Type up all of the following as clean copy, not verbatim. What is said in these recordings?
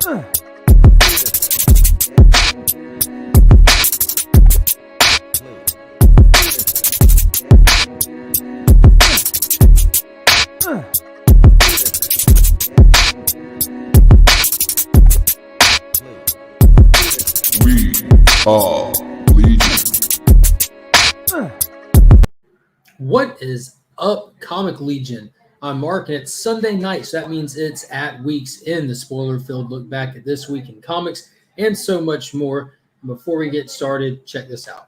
We are Legion. What is up, Comic Legion? I'm Mark, and it's Sunday night, so that means it's at Week's End, the spoiler-filled look back at this week in comics and so much more. Before we get started, check this out.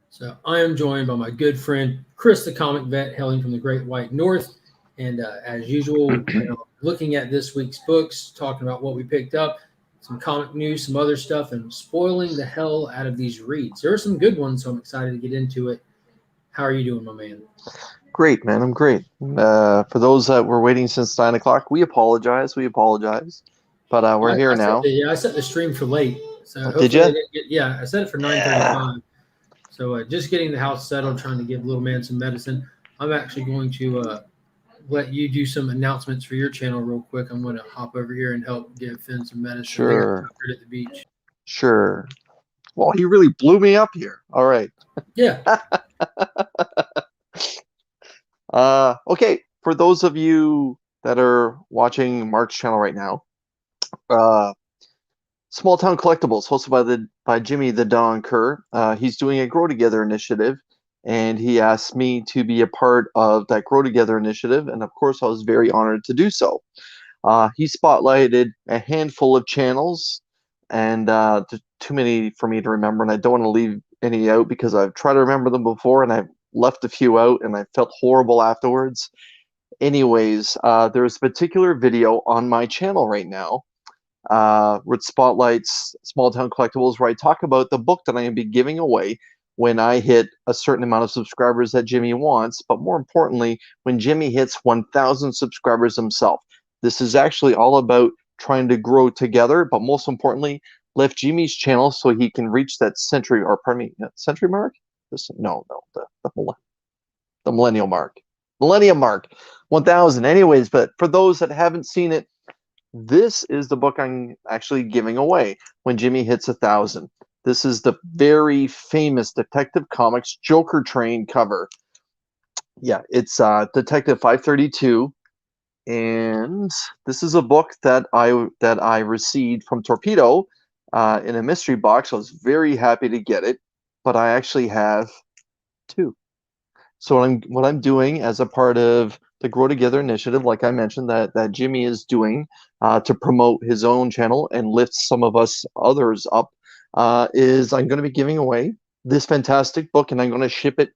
So I am joined by my good friend Chris, the comic vet, hailing from the Great White North, and as usual, looking at this week's books, talking about what we picked up, some comic news, some other stuff, and spoiling the hell out of these reads. There are some good ones, so I'm excited to get into it. How are you doing, my man? Great, man. I'm great. For those that were waiting since 9 o'clock, we apologize. But we're here now. I set the stream for late. So did you? I set it for 9:35. So just getting the house settled, trying to give little man some medicine. I'm actually going to let you do some announcements for your channel real quick. I'm going to hop over here and help give Finn some medicine. Sure. At the beach. Sure. Well, he really blew me up here. All right. Yeah. Okay. For those of you that are watching Mark's channel right now, Small Town Collectibles, hosted by Jimmy the Don Kerr. He's doing a Grow Together initiative, and he asked me to be a part of that Grow Together initiative, and of course I was very honored to do so. He spotlighted a handful of channels, and too many for me to remember, and I don't want to leave any out because I've tried to remember them before, and I've left a few out, and I felt horrible afterwards. Anyways, there's a particular video on my channel right now which spotlights Small Town Collectibles, where I talk about the book that I'm going to be giving away when I hit a certain amount of subscribers that Jimmy wants, but more importantly, when Jimmy hits 1,000 subscribers himself. This is actually all about trying to grow together, but most importantly, lift Jimmy's channel so he can reach that century mark? The millennial mark. Millennium mark. 1,000. Anyways, but for those that haven't seen it, this is the book I'm actually giving away when Jimmy hits 1,000. This is the very famous Detective Comics Joker Train cover. Yeah, it's Detective 532, and this is a book that I received from Torpedo in a mystery box. I was very happy to get it, but I actually have two. So what I'm doing as a part of the Grow Together initiative, like I mentioned, that Jimmy is doing to promote his own channel and lift some of us others up, is I'm going to be giving away this fantastic book, and I'm going to ship it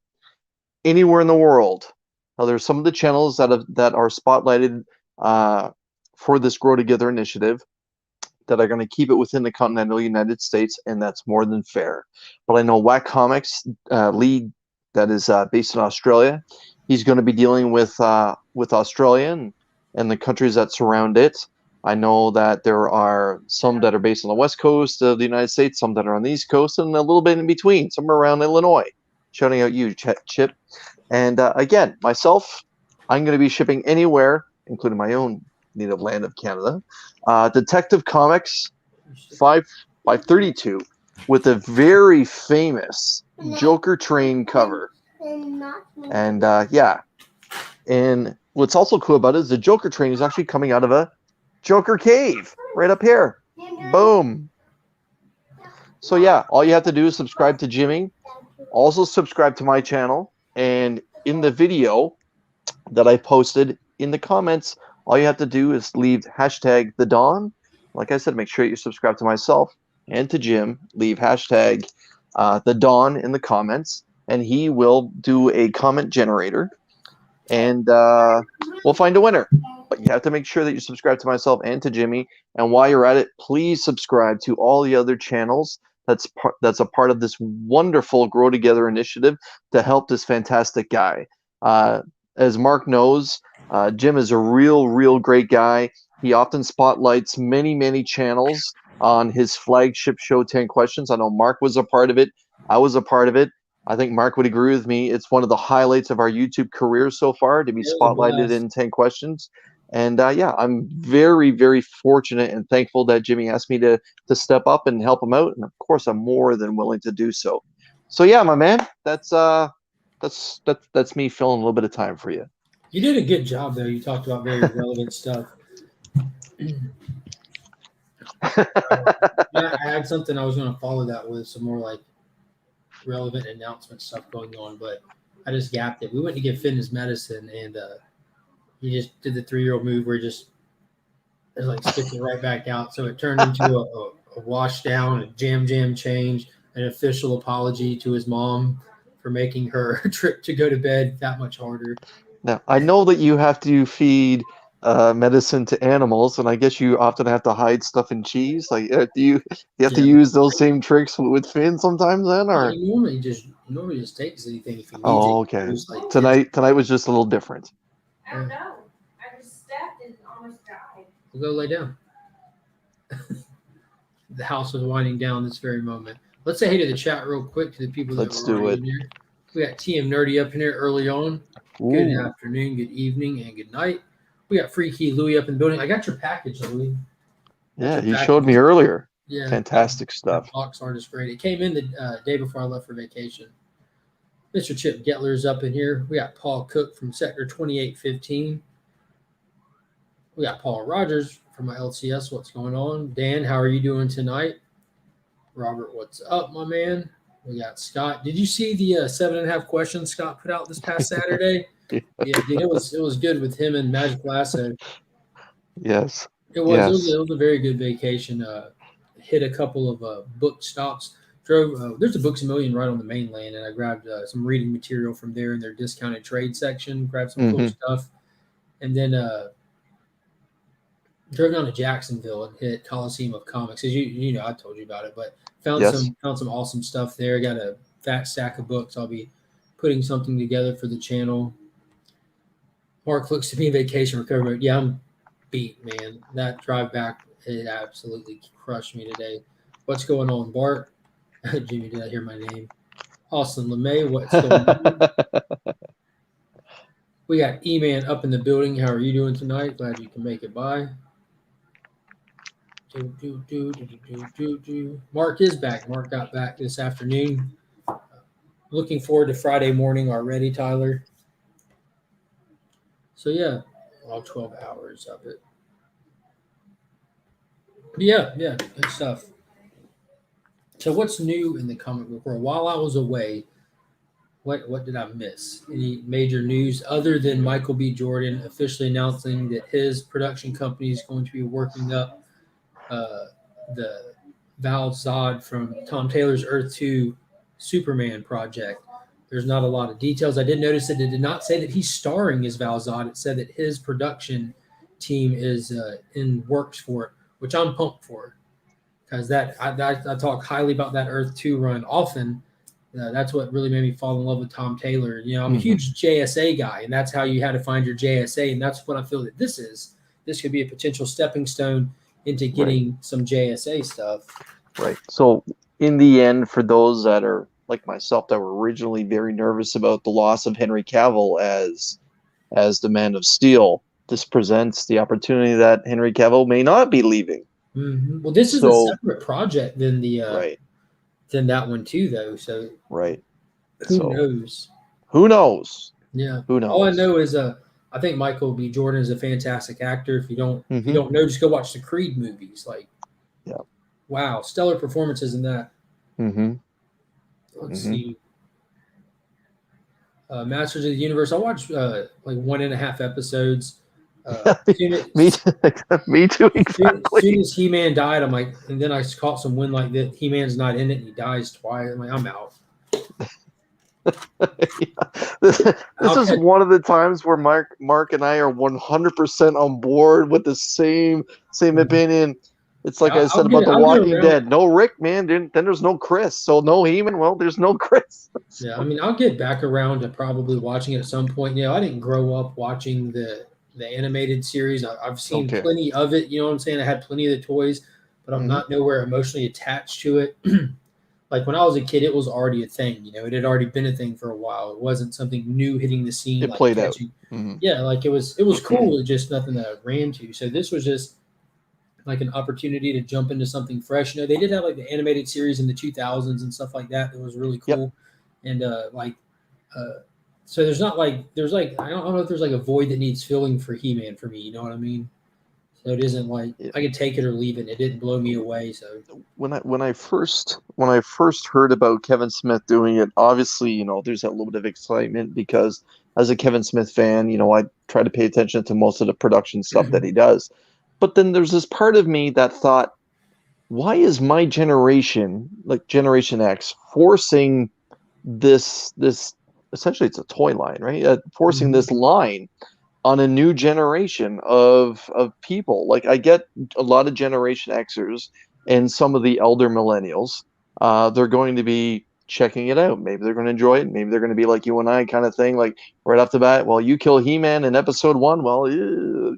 anywhere in the world. Now, there's some of the channels that are spotlighted for this Grow Together initiative that are going to keep it within the continental United States, and that's more than fair. But I know Whack Comics lead that is based in Australia. He's going to be dealing with Australia and the countries that surround it. I know that there are some that are based on the west coast of the United States, some that are on the east coast, and a little bit in between, somewhere around Illinois. Shouting out you, Chip. And again, myself, I'm going to be shipping anywhere, including my own native land of Canada. Detective Comics 532 with a very famous Joker Train cover. And yeah, and what's also cool about it is the Joker Train is actually coming out of a Joker cave right up here. Boom. So yeah, all you have to do is subscribe to Jimmy, also subscribe to my channel, and in the video that I posted in the comments, all you have to do is leave hashtag the Dawn. Like I said, make sure you subscribe to myself and to Jim. Leave hashtag the Dawn in the comments, and he will do a comment generator, and we'll find a winner. But you have to make sure that you subscribe to myself and to Jimmy. And while you're at it, please subscribe to all the other channels that's a part of this wonderful Grow Together initiative to help this fantastic guy. As Mark knows, Jim is a real great guy. He often spotlights many channels on his flagship show, 10 Questions. I know Mark was a part of it. I was a part of it. I think Mark would agree with me. It's one of the highlights of our YouTube career so far to be It was a spotlighted blast. in 10 questions. And yeah, I'm very, very fortunate and thankful that Jimmy asked me to step up and help him out. And of course, I'm more than willing to do so. So yeah, my man, that's me filling a little bit of time for you. You did a good job, though. You talked about very relevant stuff. I had something I was going to follow that with some more like relevant announcement stuff going on, but I just gapped it. We went to get fitness medicine, and he just did the 3-year-old move where he just like spits it right back out. So it turned into a wash down, a jam change, an official apology to his mom for making her trip to go to bed that much harder. Now, I know that you have to feed medicine to animals, and I guess you often have to hide stuff in cheese. Like, do you have to Yeah. use those same tricks with Finn sometimes then, or? He normally just takes anything if he needs Oh, it. okay. Just like Tonight was just a little different. I don't know. I just stepped and almost died. We'll go lay down. The house is winding down this very moment. Let's say hey to the chat real quick to the people that Let's were do already it. in here. We got TM Nerdy up in here early on. Good afternoon, good evening, and good night. We got Freaky Louie up in the building. I got your package, Louie. Yeah, he showed me earlier. Yeah, Fantastic stuff. Box art is great. It came in the day before I left for vacation. Mr. Chip Getler's up in here. We got Paul Cook from Sector 2815. We got Paul Rogers from my LCS. What's going on? Dan, how are you doing tonight? Robert, what's up, my man? We got Scott. Did you see the 7.5 questions Scott put out this past Saturday? Yeah, dude, it was good with him and Magic Lasso. Yes. It was a very good vacation. Hit a couple of book stops. Drove. There's a Books A Million right on the mainland, and I grabbed some reading material from there in their discounted trade section. Grabbed some cool stuff, and then drove down to Jacksonville and hit Coliseum of Comics. As you know, I told you about it, but found some awesome stuff there. Got a fat stack of books. I'll be putting something together for the channel. Mark looks to be in vacation recovery mode. Yeah, I'm beat, man. That drive back, it absolutely crushed me today. What's going on, Bart? Jimmy, did I hear my name? Austin LeMay, what's going on? We got E-Man up in the building. How are you doing tonight? Glad you can make it by. Mark is back. Mark got back this afternoon. Looking forward to Friday morning already, Tyler. So, yeah, all 12 hours of it. But yeah, good stuff. So what's new in the comic book world? While I was away, what did I miss? Any major news other than Michael B. Jordan officially announcing that his production company is going to be working up the Val Zod from Tom Taylor's Earth 2 Superman project? There's not a lot of details. I did notice that it did not say that he's starring as Val Zod. It said that his production team is in works for it, which I'm pumped for. Because I talk highly about that Earth 2 run often. That's what really made me fall in love with Tom Taylor. You know, I'm a huge JSA guy, and that's how you had to find your JSA, and that's what I feel that this is. This could be a potential stepping stone into getting some JSA stuff. Right. So in the end, for those that are like myself that were originally very nervous about the loss of Henry Cavill as the Man of Steel, this presents the opportunity that Henry Cavill may not be leaving. Mm-hmm. Well, this is a separate project than the than that one too, though. So who knows? Who knows? Yeah. Who knows? All I know is I think Michael B. Jordan is a fantastic actor. If you don't know, just go watch the Creed movies. Like, wow, stellar performances in that. Let's see. Masters of the Universe. I watched like 1.5 episodes. Me too. Exactly. As soon as He-Man died, I'm like, and then I caught some wind like that. He-Man's not in it, and he dies twice. I'm like, I'm out. This is one of the times where Mark and I are 100% on board with the same opinion. It's like I said about The Walking Dead. No Rick, man. Then there's no Chris. So no Heman. Well, there's no Chris. Yeah, I mean, I'll get back around to probably watching it at some point. You know, I didn't grow up watching the animated series. I've seen plenty of it. You know what I'm saying? I had plenty of the toys, but I'm not nowhere emotionally attached to it. like when I was a kid, it was already a thing. It had already been a thing for a while. It wasn't something new hitting the scene, It like played out. catching. Mhm. Yeah, like it was cool. It's just nothing that I ran to. So this was just like an opportunity to jump into something fresh. They did have like the animated series in the 2000s and stuff like that. That was really Yep. cool. And uh, so there's I don't know if there's like a void that needs filling for He-Man for me. You know what I mean? So it isn't like Yeah. I could take it or leave it. It didn't blow me away. So When I first heard about Kevin Smith doing it, obviously, there's that little bit of excitement because as a Kevin Smith fan, I try to pay attention to most of the production stuff that he does. But then there's this part of me that thought, why is my generation, like Generation X, forcing this essentially it's a toy line, right? Forcing this line on a new generation of people. Like I get a lot of Generation Xers and some of the elder millennials. They're going to be checking it out. Maybe they're going to enjoy it. Maybe they're going to be like you and I kind of thing, like right off the bat. Well, you kill He-Man in episode 1. Well, who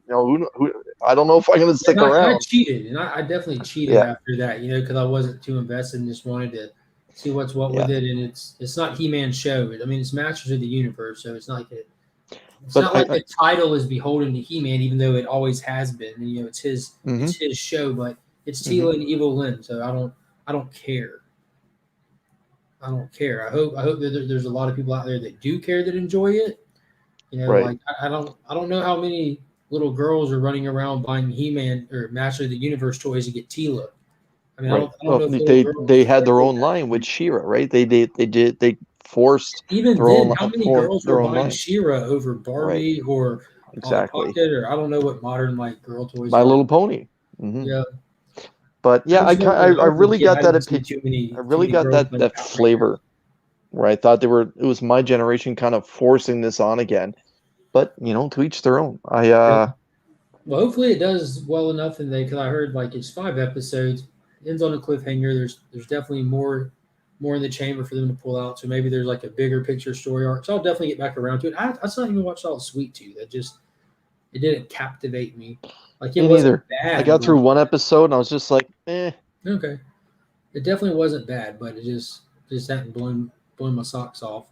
I don't know if I'm going to stick and I around. cheated, and I definitely cheated Yeah, after that, because I wasn't too invested and just wanted to see what's what yeah. with it. And it's not He-Man show. I mean, it's Masters of the Universe, so it's not like it's But not like the title is beholden to He-Man, even though it always has been. And, it's his Mhm. it's his show, but it's Tila and Evil Lynn, so I don't care. I don't care. I hope that there's a lot of people out there that do care, that enjoy it. Right. Like I don't know how many little girls are running around buying He-Man or Master of the Universe toys to get Tila. I mean, Right. I don't Well, know if little they girls had their really own that. line with Shira, right? They forced Even their then, own how many girls were their own buying line. She-Ra over Right. Barbie or Polly Exactly. Pocket, or I don't know what modern like girl toys My are. Little Pony. Hmm. Yeah, But I yeah, just know when I I was a really kid, got I that didn't see opinion. I too really many got girls playing that Power Rangers. flavor where I thought it was my generation kind of forcing this on again. But to each their own. Yeah. Well, hopefully it does well enough, and because I heard like it's 5 episodes, ends on a cliffhanger. There's definitely more in the chamber for them to pull out. So maybe there's like a bigger picture story arc. So I'll definitely get back around to it. I still haven't even watched all of Sweet Tooth. It didn't captivate me. Like it Me wasn't neither. I bad, got but through one episode and I was just like, eh. okay. It definitely wasn't bad, but it just hadn't blown my socks off.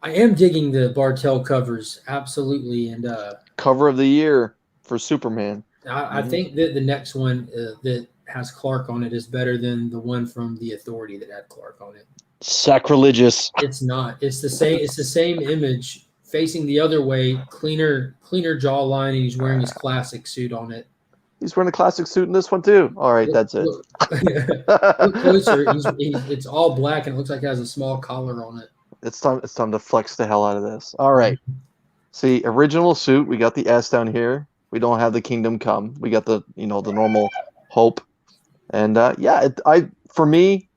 I am digging the Bartel covers, absolutely, and Cover of the year for Superman. I think that the next one that has Clark on it is better than the one from The Authority that had Clark on it. Sacrilegious. It's not. It's the same. It's the same image facing the other way, cleaner jawline, and he's wearing his classic suit on it. He's wearing a classic suit in this one too. All right, that's it. Look closer. It's all black and it looks like it has a small collar on it. It's time to flex the hell out of this. All right. See, original suit. We got the S down here. We don't have the Kingdom Come. We got the the normal Hope. And for me,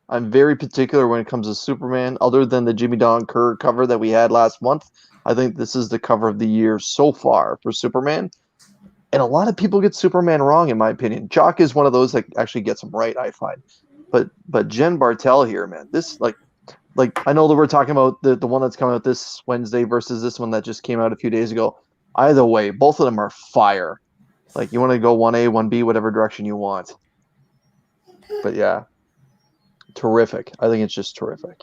I'm very particular when it comes to Superman. Other than the Jimmy Don Kerr cover that we had last month, I think this is the cover of the year so far for Superman. And a lot of people get Superman wrong, in my opinion. Jock is one of those that actually gets him right, I find. But Jen Bartel here, man, this like I know that we're talking about the one that's coming out this Wednesday versus this one that just came out a few days ago. Either way, both of them are fire. Like you want to go 1A, 1B, whatever direction you want. But yeah, terrific. I think it's just terrific.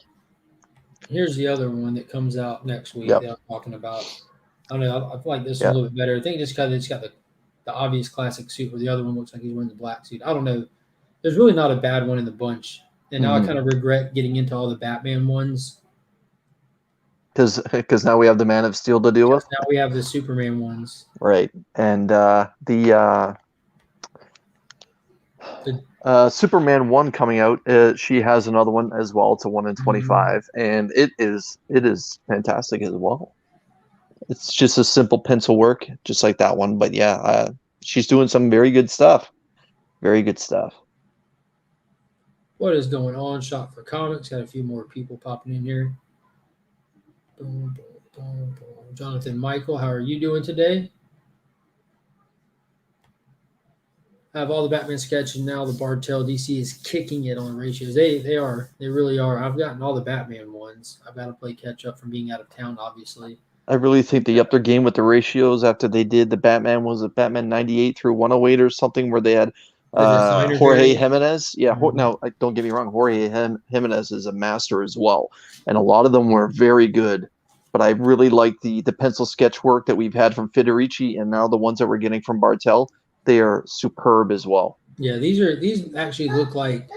Here's the other one that comes out next week Yep. that I'm talking about. I don't know. I feel like this one's Yep. a little bit better. I think just because it's got the obvious classic suit, where the other one looks like he's wearing the black suit. I don't know. There's really not a bad one in the bunch. And now I kind of regret getting into all the Batman ones. Because now we have the Man of Steel to deal with. Now we have the Superman ones. Right. And Superman 1 coming out, she has another one as well. It's a 1 in 25, and it is fantastic as well. It's just a simple pencil work, just like that one. But yeah, she's doing some very good stuff. Very good stuff. What is going on? Shop for Comics. Got a few more people popping in here. Boom, boom, boom, boom. Jonathan Michael, how are you doing today? I have all the Batman sketches now. The Bartel DC is kicking it on ratios. They really are. I've gotten all the Batman ones. I've got to play catch up from being out of town, obviously. I really think they upped their game with the ratios after they did the Batman. Was it Batman 98 through 108 or something, where they had The designer Jorge variant. Jimenez. Yeah, Mhm. no, don't get me wrong. Jorge Jimenez is a master as well, and a lot of them were very good. But I really like the pencil sketch work that we've had from Federici, and now the ones that we're getting from Bartel. They are superb as well. Yeah, these actually look like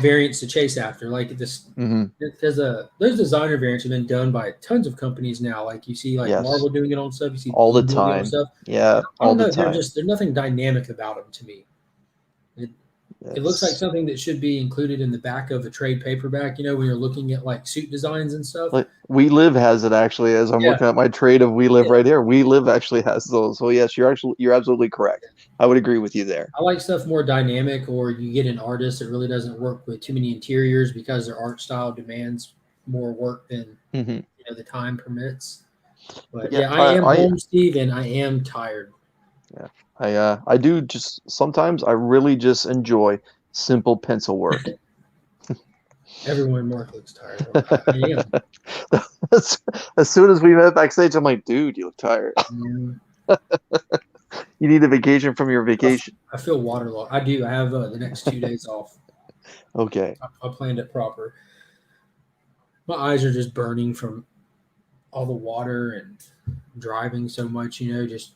variants to chase after. Like this, Hmm. because those designer variants have been done by tons of companies now. Like you see, like Yes, Marvel doing it on stuff. You see all the Boom doing it on time. stuff. Yeah, I all don't the know. time. There's nothing dynamic about them to me. It, it looks like It's something that should be included in the back of a trade paperback. You know, when you're looking at like suit designs and stuff. like We Live has it actually. As I'm Yeah, looking at my trade of We Live yeah. right here, We Live actually has those. So yes, you're absolutely correct. I would agree with you there. I like stuff more dynamic, or you get an artist that really doesn't work with too many interiors because their art style demands more work than Hmm. the time permits. But But yeah, yeah, I am home, Steve, and I am tired. yeah, I do just sometimes I really just enjoy simple pencil work. Everyone in Mark looks tired. I am. as, as soon as we met backstage, I'm like, dude, you look tired. Mm, You need a vacation from your vacation. I feel waterlogged. I do. I have the next 2 days off. Okay. I planned it proper. My eyes are just burning from all the water and driving so much. You know, just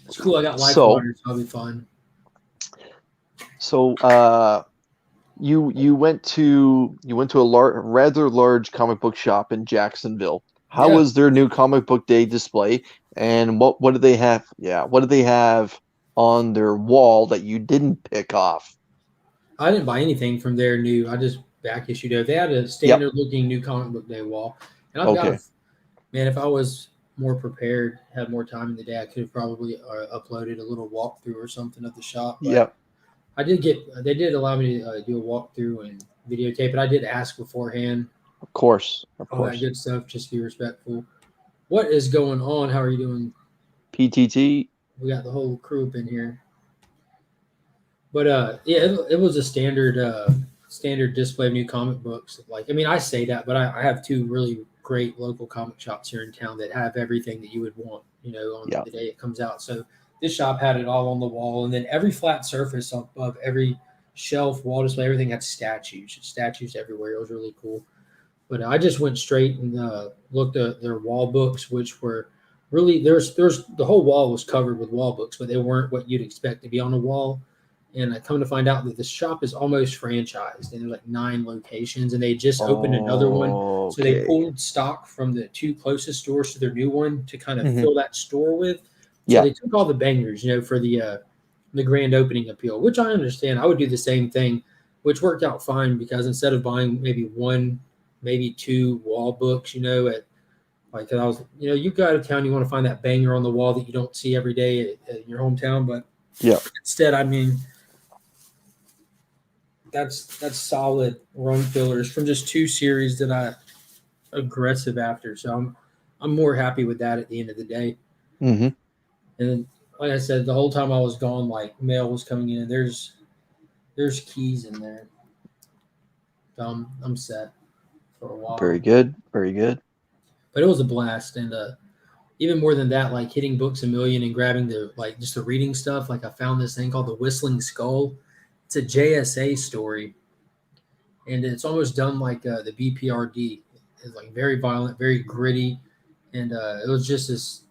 it's cool. I got life So water, so I'll be fine. so you went to a rather large comic book shop in Jacksonville. How Yeah, was their new comic book day display? And what did they have? Yeah, what did they have on their wall that you didn't pick off? I didn't buy anything from their new. I just back issued it. They had a Yep. standard looking new comic book day wall, and I've got Okay. a man. If I was more prepared, had more time in the day, I could have probably uploaded a little walkthrough or something of the shop. But Yep. I did get. They did allow me to do a walkthrough and videotape, but I did ask beforehand. Of course. Of All that course. good stuff. Just be respectful. What is going on? How are you doing? PTT. We got the whole crew up in here. But yeah, it was a standard display of new comic books. Like, I mean, I say that, but I have two really great local comic shops here in town that have everything that you would want, you know, on Yeah. the day it comes out. So this shop had it all on the wall, and then every flat surface above every shelf, wall display, everything had statues everywhere. It was really cool. But I just went straight and looked at their wall books, which were really there's the whole wall was covered with wall books, but they weren't what you'd expect to be on a wall. And I come to find out that the shop is almost franchised, and there's like 9 locations, and they just opened another one. So they Okay. pulled stock from the 2 closest stores to their new one to kind of Mhm. fill that store with. So Yeah. they took all the bangers, you know, for the grand opening appeal, which I understand. I would do the same thing, which worked out fine because instead of buying maybe one, maybe 2 wall books, you know, at like I was, you know, you go out of town, you want to find that banger on the wall that you don't see every day at your hometown, but Yeah. instead, I mean, that's solid run fillers from just 2 series that I aggressive after. So I'm more happy with that at the end of the day. Hmm. And then, like I said, the whole time I was gone, like mail was coming in. There's keys in there. So I'm set for a Very while. good. Very good. But it was a blast, and even more than that, like hitting Books a Million and grabbing the like just the reading stuff. Like I found this thing called the Whistling Skull. It's a JSA story, and it's almost done like the BPRD. It's like very violent, very gritty, and it was just this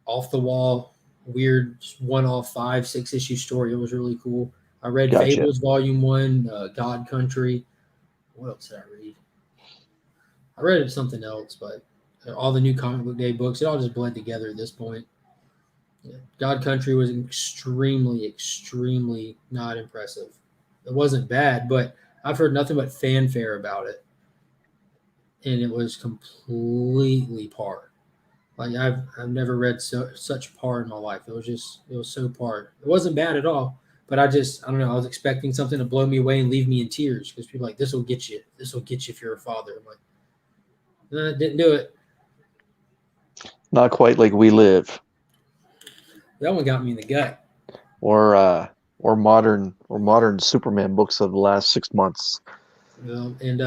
off the wall, weird one-off 5, 6 issue story. It was really cool. I read Gotcha. Fables Volume 1, God Country. What else did I read? I read something else, but all the new comic book day books, it all just bled together at this point. Yeah. God Country was extremely, extremely not impressive. It wasn't bad, but I've heard nothing but fanfare about it, and it was completely par. Like I've never read such par in my life. It was so par. It wasn't bad at all, but I don't know. I was expecting something to blow me away and leave me in tears because people are like this will get you. This will get you if you're a father. I'm like, no, it didn't do it. Not quite like We Live That one got me in the gut. or modern Superman books of the last 6 months. You know? And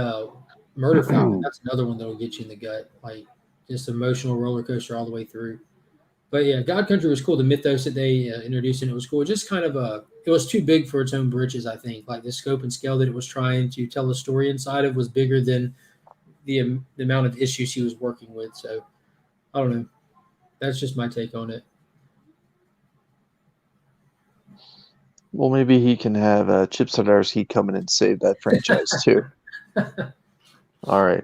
Murder Falcon, that's another one that'll get you in the gut. Like just emotional roller coaster all the way through. But yeah, God Country was cool. The mythos that they introduced in it was cool. Just kind of it was too big for its own britches. I think like the scope and scale that it was trying to tell a story inside of was bigger than the amount of issues he was working with. So I don't know. That's just my take on it. Well, maybe he can have Chip Zdarsky come in and save that franchise too. All right.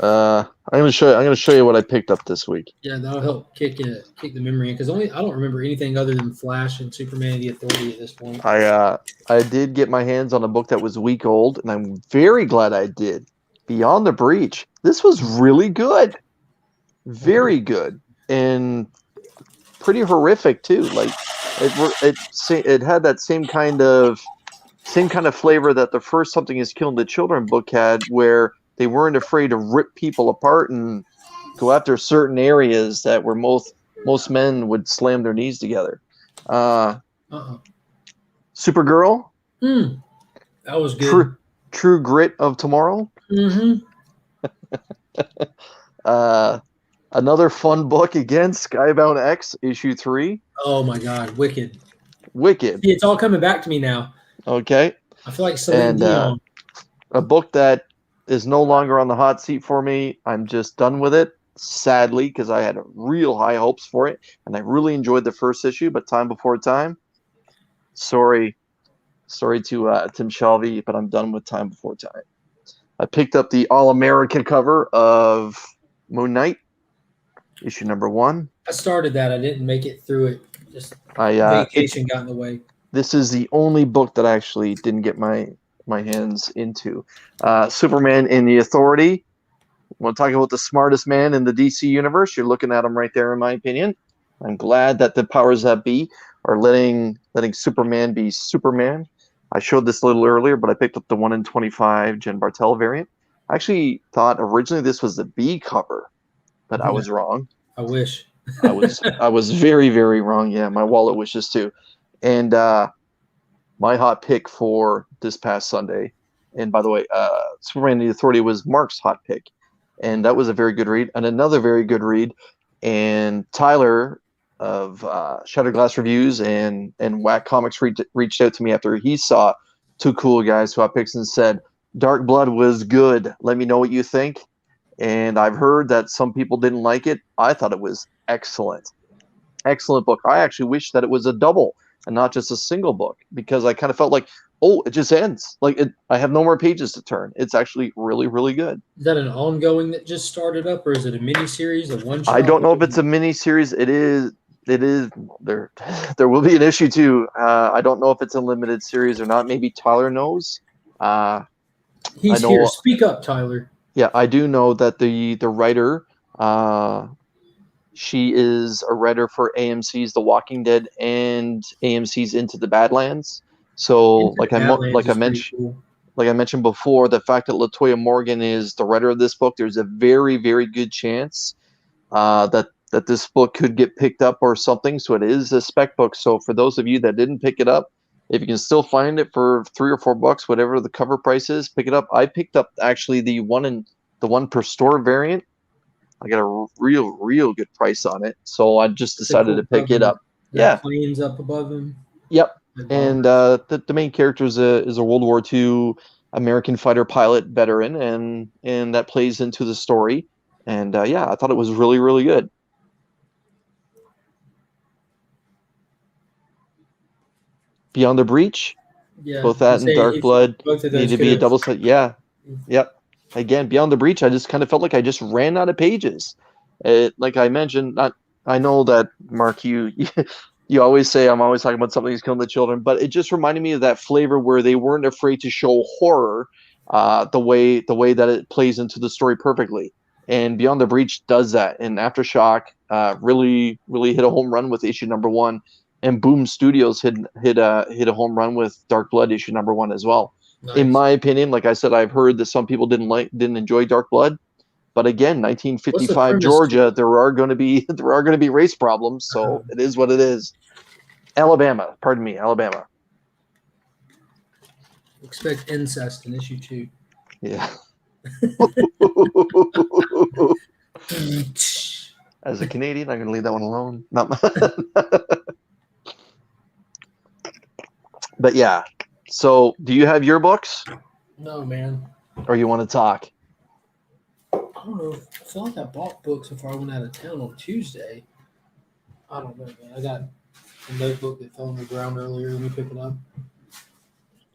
I'm gonna show you what I picked up this week. Yeah, that'll help kick the memory in because I don't remember anything other than Flash and Superman and the Authority at this point. I did get my hands on a book that was a week old, and I'm very glad I did. Beyond the Breach. This was really good, very good, and pretty horrific too. Like it had that same kind of flavor that the first Something Is Killing the Children book had, where they weren't afraid to rip people apart and go after certain areas that where most men would slam their knees together. Supergirl. That was good. True Grit of Tomorrow. Mm-hmm. Another fun book again, Skybound X issue 3. Oh my God, Wicked. See, it's all coming back to me now. Okay. I feel like Celine Dion. A book that is no longer on the hot seat for me. I'm just done with it, sadly, because I had real high hopes for it, and I really enjoyed the first issue. But Time Before Time, sorry to Tim Shelby, but I'm done with Time Before Time. I picked up the All-American cover of Moon Knight, issue number 1. I started that. I didn't make it through it. Just vacation got in the way. This is the only book that I actually didn't get my hands into. Superman in the Authority. When talking about the smartest man in the DC universe, you're looking at him right there, in my opinion. I'm glad that the powers that be are letting Superman be Superman. I showed this a little earlier, but I picked up the 1 in 25 Jen Bartel variant. I actually thought originally this was the B cover, but I was wrong. I wish. I was very, very wrong. Yeah, my wallet wishes too. And my hot pick for this past Sunday, and by the way, Superman and the Authority was Mark's hot pick, and that was a very good read. And another very good read, and Tyler of Shattered Glass Reviews and Whack Comics reached out to me after he saw Two Cool Guys hot picks and said, Dark Blood was good. Let me know what you think. And I've heard that some people didn't like it. I thought it was excellent. Excellent book. I actually wish that it was a double and not just a single book, because I kind of felt like, oh, it just ends. Like I have no more pages to turn. It's actually really, really good. Is that an ongoing that just started up, or is it a mini series, a one shot? I don't know if it's a mini series. It is there. There will be an issue 2. I don't know if it's a limited series or not. Maybe Tyler knows. He's here. Speak up, Tyler. Yeah, I do know that the writer, she is a writer for AMC's The Walking Dead and AMC's Into the Badlands. So, like I mentioned before, the fact that LaToya Morgan is the writer of this book, there's a very, very good chance that this book could get picked up or something. So it is a spec book. So for those of you that didn't pick it up, if you can still find it for $3 or $4, whatever the cover price is, pick it up. I picked up actually the one per store variant. I got a real good price on it, so I just decided to pick it up. Yeah, planes up above him. Yep, and the main character is a World War II American fighter pilot veteran, and that plays into the story. And yeah, I thought it was really, really good. Beyond the Breach, both that and Dark Blood need to be a double set. Yeah, yep. Again, Beyond the Breach, I just kind of felt like I just ran out of pages. Like I mentioned, I know that Mark, you always say I'm always talking about Something Is Killing the Children, but it just reminded me of that flavor where they weren't afraid to show horror, the way that it plays into the story perfectly. And Beyond the Breach does that. And Aftershock really hit a home run with issue number 1. And Boom Studios hit a home run with Dark Blood issue number 1 as well. Nice. In my opinion, like I said, I've heard that some people didn't enjoy Dark Blood, but again, 1955 Georgia, there are going to be race problems, so it is what it is. Alabama. Expect incest in issue 2. Yeah. As a Canadian, I'm going to leave that one alone. Not But yeah. So, do you have your books, No, man. or you want to talk? I don't know. I feel like I bought books before I went out of town on Tuesday. I don't know, man. I got a notebook that fell on the ground earlier. Let me pick it up.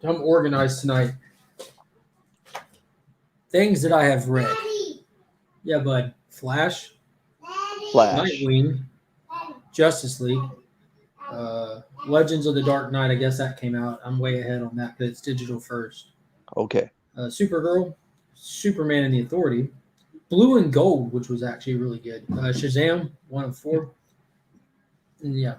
I'm organized tonight. Things that I have read. Yeah, bud. Flash, Flash. Nightwing, Justice League, Legends of the Dark Knight. I guess that came out. I'm way ahead on that, but it's digital first. Okay. Supergirl, Superman and the Authority, Blue and Gold, which was actually really good. Shazam, 1 of 4. And yeah,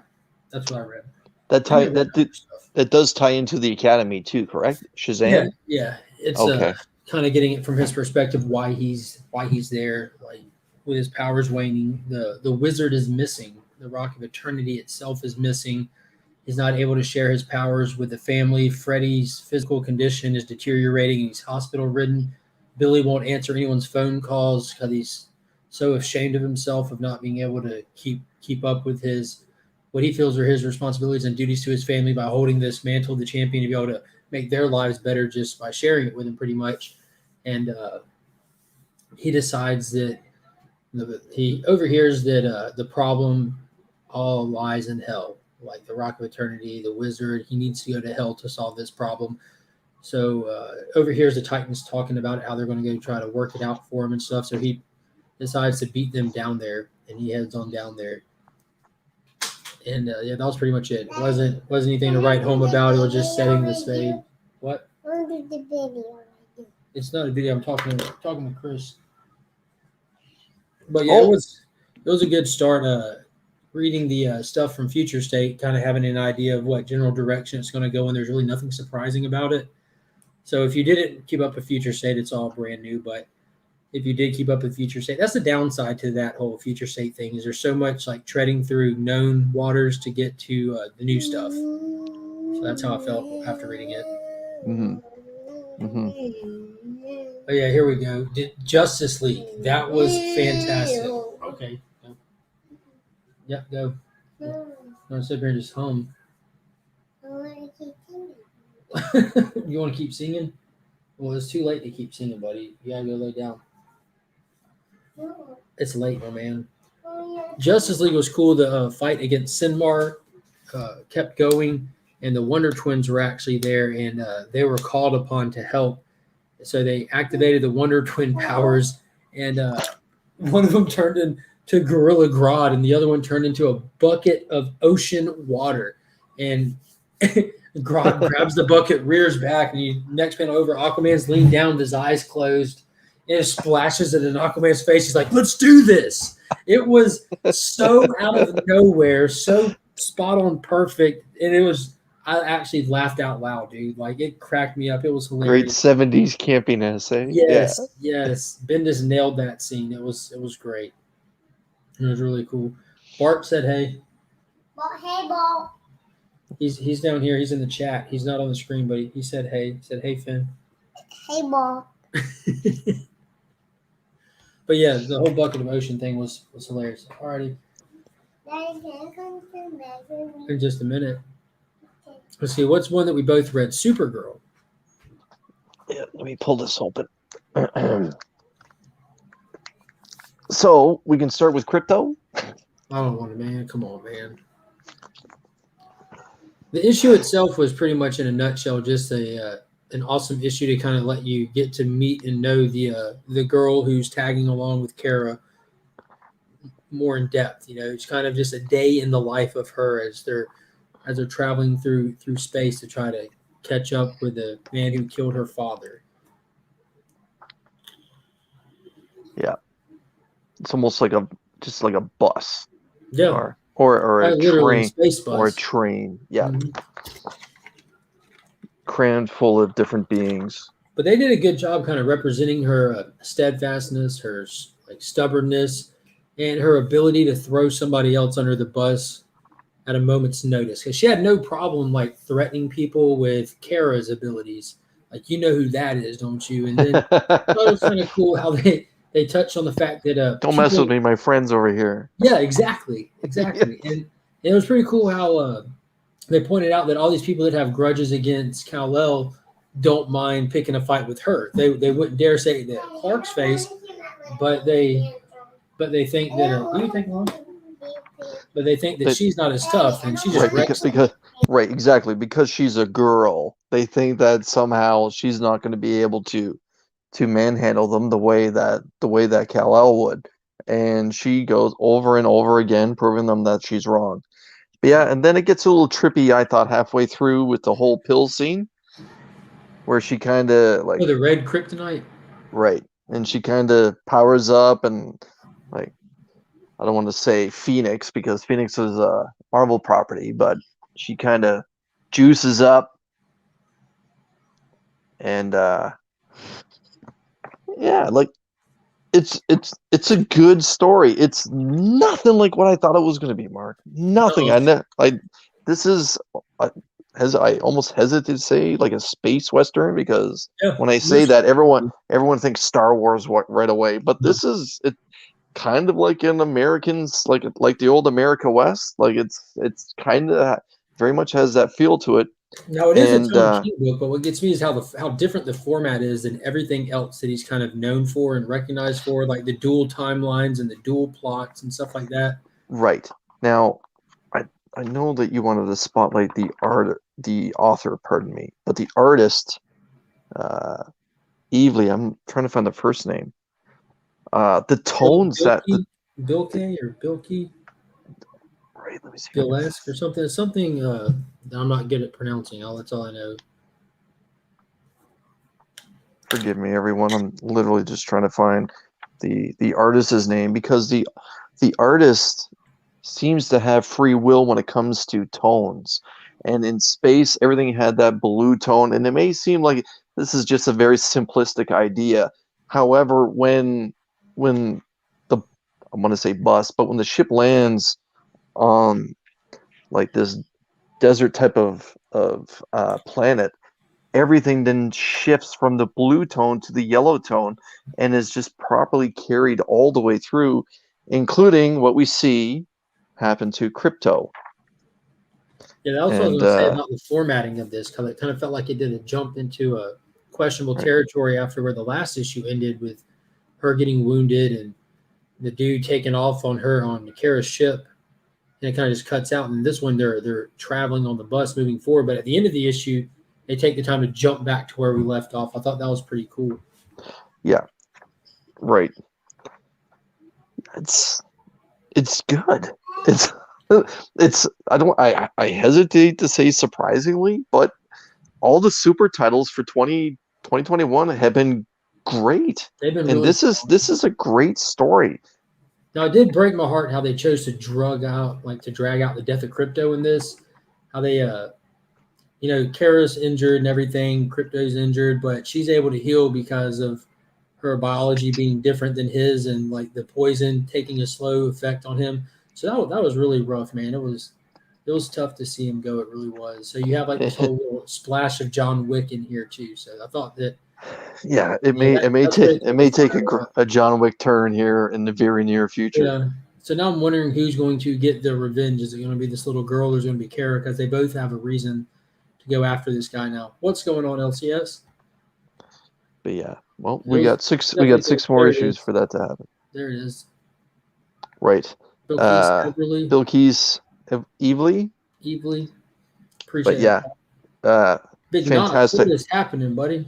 that's what I read. That does tie into the Academy too, correct? Shazam. Yeah. It's Okay. kind of getting it from his perspective why he's there, like with his powers waning. The wizard is missing. The Rock of Eternity itself is missing. He's not able to share his powers with the family. Freddy's physical condition is deteriorating. He's hospital ridden. Billy won't answer anyone's phone calls because he's so ashamed of himself of not being able to keep up with what he feels are his responsibilities and duties to his family by holding this mantle of the champion to be able to make their lives better just by sharing it with him pretty much. And he decides that he overhears that the problem all lies in hell, like the Rock of Eternity, the wizard. He needs to go to hell to solve this problem. So overhears the Titans talking about how they're going to go try to work it out for him and stuff. So he decides to beat them down there, and he heads on down there. And yeah, that was pretty much it. It wasn't anything to write home about. It was just setting the stage. What? It's not a video. I'm talking to Chris. But yeah, it was a good start. Reading the stuff from Future State, kind of having an idea of what general direction it's going to go in. There's really nothing surprising about it. So if you didn't keep up with Future State, it's all brand new. But if you did keep up with Future State, that's the downside to that whole Future State thing. Is there's so much like treading through known waters to get to the new stuff. So that's how I felt after reading it. Mm-hmm. Mm-hmm. Oh yeah, here we go. Justice League. That was fantastic. Okay. Go. Yep, go. Don't sit here and just hum. You want to keep singing? Well, it's too late to keep singing, buddy. You gotta go lay down. It's late, my man. Justice League was cool. The fight against Sinmar kept going, and the Wonder Twins were actually there, and they were called upon to help. So they activated the Wonder Twin powers, and one of them turned into Gorilla Grodd, and the other one turned into a bucket of ocean water. And Grodd grabs the bucket, rears back, and you next panel over, Aquaman's leaned down with his eyes closed, and it splashes it in Aquaman's face. He's like, "Let's do this." It was so out of nowhere, so spot on perfect, and I actually laughed out loud, dude. Like, it cracked me up. It was hilarious. Great 70s campiness, eh? Yes, yes. Bendis nailed that scene. It was great. It was really cool. Bart said, "Hey." Hey, Ball. He's down here. He's in the chat. He's not on the screen, but he said, "Hey." He said, "Hey, Finn." Hey, Ball. But yeah, the whole bucket of ocean thing was hilarious. Alrighty, in just a minute. Let's see. What's one that we both read? Supergirl. Yeah, let me pull this open. So we can start with crypto. I don't want to, man. Come on, man. The issue itself was pretty much in a nutshell just an awesome issue to kind of let you get to meet and know the girl who's tagging along with Kara more in depth. You know, it's kind of just a day in the life of her as they're traveling through space to try to catch up with the man who killed her father. Yeah, it's almost like a bus. Yeah. Or a train, space bus. or a train. Yeah. Mm-hmm. Crammed full of different beings. But they did a good job kind of representing her steadfastness, her like stubbornness, and her ability to throw somebody else under the bus at a moment's notice. Because she had no problem like threatening people with Kara's abilities. Like, you know who that is, don't you? And then it was kind of cool how they they touched on the fact that Don't mess with me, my friends over here. Yeah, exactly. And it was pretty cool how they pointed out that all these people that have grudges against Kal-El don't mind picking a fight with her. They wouldn't dare say that Clark's face, but they think that but they think that she's not as tough and she just Right, wrecks because right, exactly, because she's a girl. They think that somehow she's not going to be able to manhandle them the way that Kal-El would, and she goes over and over again, proving them that she's wrong. But yeah, and then it gets a little trippy. I thought halfway through with the whole pill scene, where she kind of like the red kryptonite. right, and she kind of powers up and like I don't want to say Phoenix because Phoenix is a Marvel property, but she kind of juices up and yeah, like it's a good story. It's nothing like what I thought it was going to be, Mark. Nothing. No. This is I almost hesitate to say like a space western because Yeah, when I say that everyone thinks Star Wars right away, but this is it kind of like an Americans like the old America West. Like it's kind of very much has that feel to it. Now it is a And Tom King book, but what gets me is how different the format is than everything else that he's kind of known for and recognized for, like the dual timelines and the dual plots and stuff like that. right now, I know that you wanted to spotlight the author, pardon me, but the artist, Evely. I'm trying to find the first name. The tones Bilke or Bilke. Right, let me see. Bilesk or something that I'm not good at pronouncing. That's all I know. Forgive me, everyone. I'm literally just trying to find the artist's name because the artist seems to have free will when it comes to tones. And in space, everything had that blue tone, and it may seem like this is just a very simplistic idea. However, when the I'm going to say bus, but when the ship lands on like this desert type of planet, everything then shifts from the blue tone to the yellow tone and is just properly carried all the way through, including what we see happen to Crypto. Yeah, that was what I was going to say about the formatting of this, because it kind of felt like it did a jump into a questionable territory after where the last issue ended with her getting wounded and the dude taking off on her on Kara's ship, and it kind of just cuts out. And this one, they're traveling on the bus moving forward, but at the end of the issue, they take the time to jump back to where we left off. I thought that was pretty cool. Yeah, right. It's good. It's I hesitate to say surprisingly, but all the super titles for 2021 have been great. They've been and really this is a great story. Now, it did break my heart how they chose to drag out the death of Crypto in this. How they, Kara's injured and everything. Crypto's injured, but she's able to heal because of her biology being different than his, and like the poison taking a slow effect on him. So that was really rough, man. It was tough to see him go. It really was. So you have like this whole little splash of John Wick in here too. So I thought that. Yeah, it may take a John Wick turn here in the very near future. Yeah. So now I'm wondering who's going to get the revenge. Is it going to be this little girl, or is it going to be Kara? Because they both have a reason to go after this guy now. What's going on, LCS? But yeah, well, we got six more issues for that to happen. There it is. Right. Bilquis Evely. Appreciate but yeah, Big fantastic. What is happening, buddy?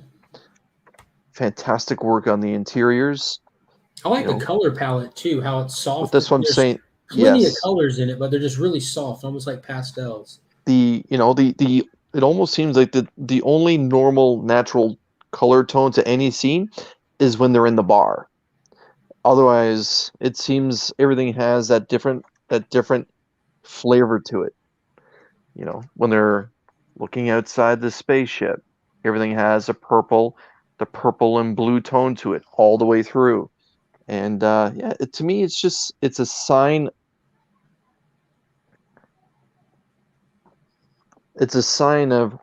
Fantastic work on the interiors. I like the color palette too, how it's soft. But that's what I'm saying. Plenty of colors in it, but they're just really soft, almost like pastels. It almost seems like the only normal natural color tone to any scene is when they're in the bar. Otherwise, it seems everything has that different flavor to it. When they're looking outside the spaceship, everything has the purple and blue tone to it all the way through. And to me, it's a sign. It's a sign of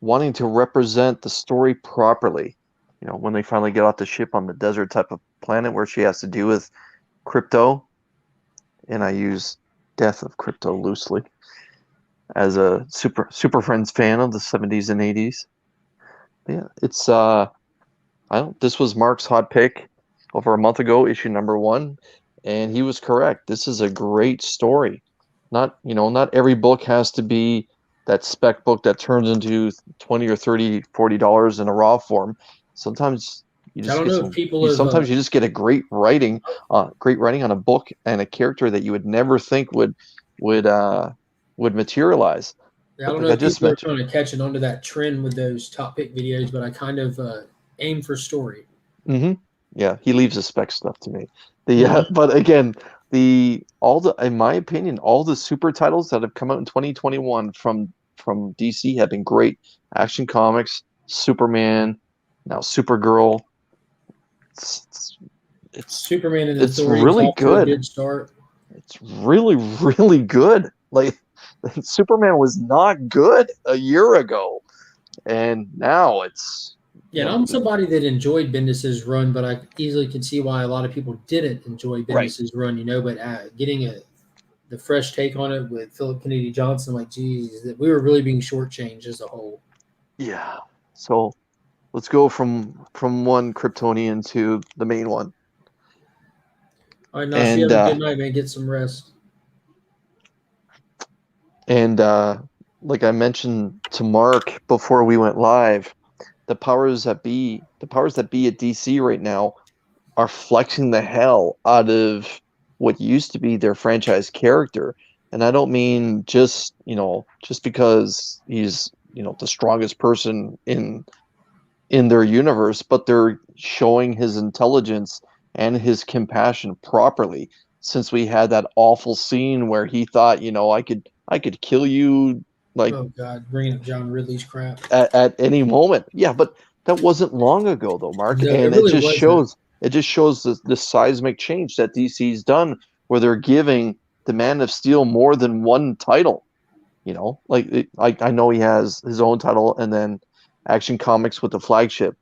wanting to represent the story properly. When they finally get off the ship on the desert type of planet where she has to do with crypto, and I use Death of Crypto loosely as a Super Friends fan of the 70s and 80s. Yeah, it's this was Mark's hot pick over a month ago, issue number 1, and he was correct. This is a great story. Not every book has to be that spec book that turns into 20 or 30, $40 in a raw form. Sometimes you I just don't get know if people have. sometimes you just get a great writing on a book and a character that you would never think would materialize. I don't Like know I if just people are mentioned. kind of catching onto that trend with those top pick videos, but I kind of aim for story. Hmm. Yeah, he leaves the spec stuff to me. Mhm. But again, in my opinion, all the super titles that have come out in 2021 from DC have been great. Action Comics, Superman, now Supergirl. It's it's, Superman and it's Authority's really off to a good. good start. It's really, really good. Like Superman was not good a year ago, and now it's Yeah, and I'm somebody that enjoyed Bendis's run, but I easily can see why a lot of people didn't enjoy right. Bendis's run. But getting the fresh take on it with Philip Kennedy Johnson, like, geez, that we were really being shortchanged as a whole. Yeah. So let's go from one Kryptonian to the main one. All right, Nash, you And have a good night, man. Get some rest. and like I mentioned to Mark before we went live, the powers that be at DC right now are flexing the hell out of what used to be their franchise character. And I don't mean just because he's, the strongest person in their universe, but they're showing his intelligence and his compassion properly. Since we had that awful scene where he thought, I could kill you like Oh God, bringing up John Ridley's crap. at any moment. Yeah, but that wasn't long ago though, Mark, No, it and really wasn't. it just shows the seismic change that DC's done, where they're giving the Man of Steel more than one title. I know he has his own title and then Action Comics with the flagship,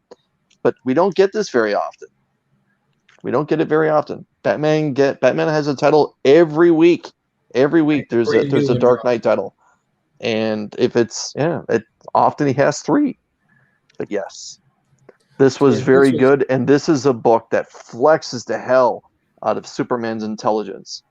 but we don't get this very often. We don't get it very often. Batman has a title every week. Every week A brand there's new a one Dark dropping. Knight title, and if often he has 3. But yes, this Yeah, was this very was. good, and this is a book that flexes the hell out of Superman's intelligence.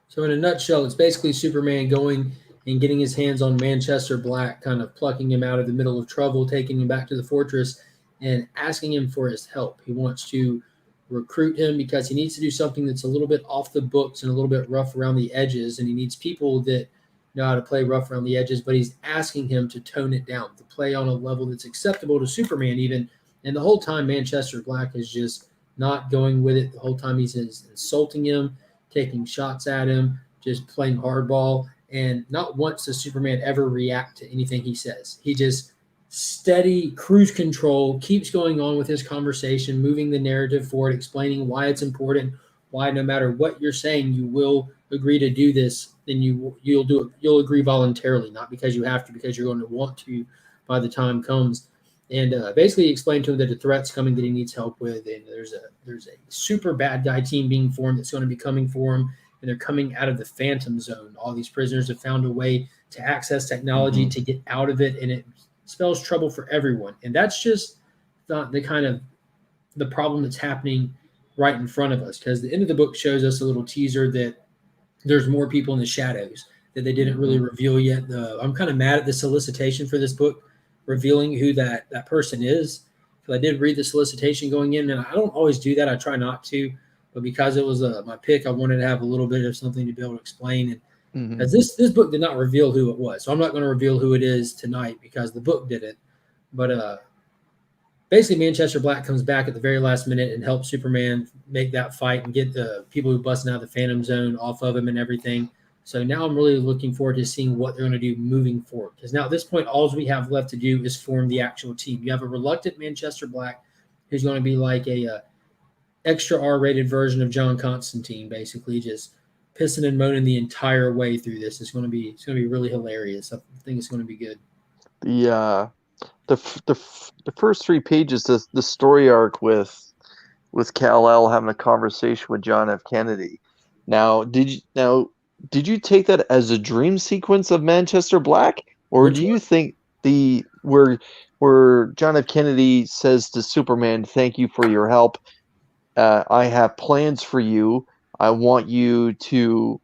So in a nutshell, it's basically Superman going and getting his hands on Manchester Black, kind of plucking him out of the middle of trouble, taking him back to the fortress, and asking him for his help. He wants to recruit him because he needs to do something that's a little bit off the books and a little bit rough around the edges, and he needs people that know how to play rough around the edges. But he's asking him to tone it down, to play on a level that's acceptable to Superman, even. And the whole time, Manchester Black is just not going with it. The whole time he's insulting him, taking shots at him, just playing hardball. And not once does Superman ever react to anything he says. He just steady cruise control, keeps going on with his conversation, moving the narrative forward, explaining why it's important, why no matter what you're saying, you will agree to do this, then you'll do it. You'll agree voluntarily, not because you have to, because you're going to want to by the time comes. And basically explain to him that the threat's coming that he needs help with, and there's a super bad guy team being formed that's going to be coming for him, and they're coming out of the Phantom Zone. All these prisoners have found a way to access technology to get out of it, and it spells trouble for everyone. And that's just the kind of the problem that's happening right in front of us, because the end of the book shows us a little teaser that there's more people in the shadows that they didn't really reveal yet. I'm kind of mad at the solicitation for this book revealing who that person is, because I did read the solicitation going in, and I don't always do that. I try not to, but because it was my pick, I wanted to have a little bit of something to be able to explain. And because this book did not reveal who it was, so I'm not going to reveal who it is tonight because the book did it. But basically, Manchester Black comes back at the very last minute and helps Superman make that fight and get the people who busted out of the Phantom Zone off of him and everything. So now I'm really looking forward to seeing what they're going to do moving forward. Because now at this point, all we have left to do is form the actual team. You have a reluctant Manchester Black who's going to be like a extra R-rated version of John Constantine, basically just pissing and moaning the entire way through this. It's going to be really hilarious. I think it's going to be good. The first 3 pages, the story arc with with Kal-El having a conversation with John F. Kennedy. Now, did you take that as a dream sequence of Manchester Black, or Which do one? you think the where John F. Kennedy says to Superman, "Thank you for your help. I have plans for you. I want you to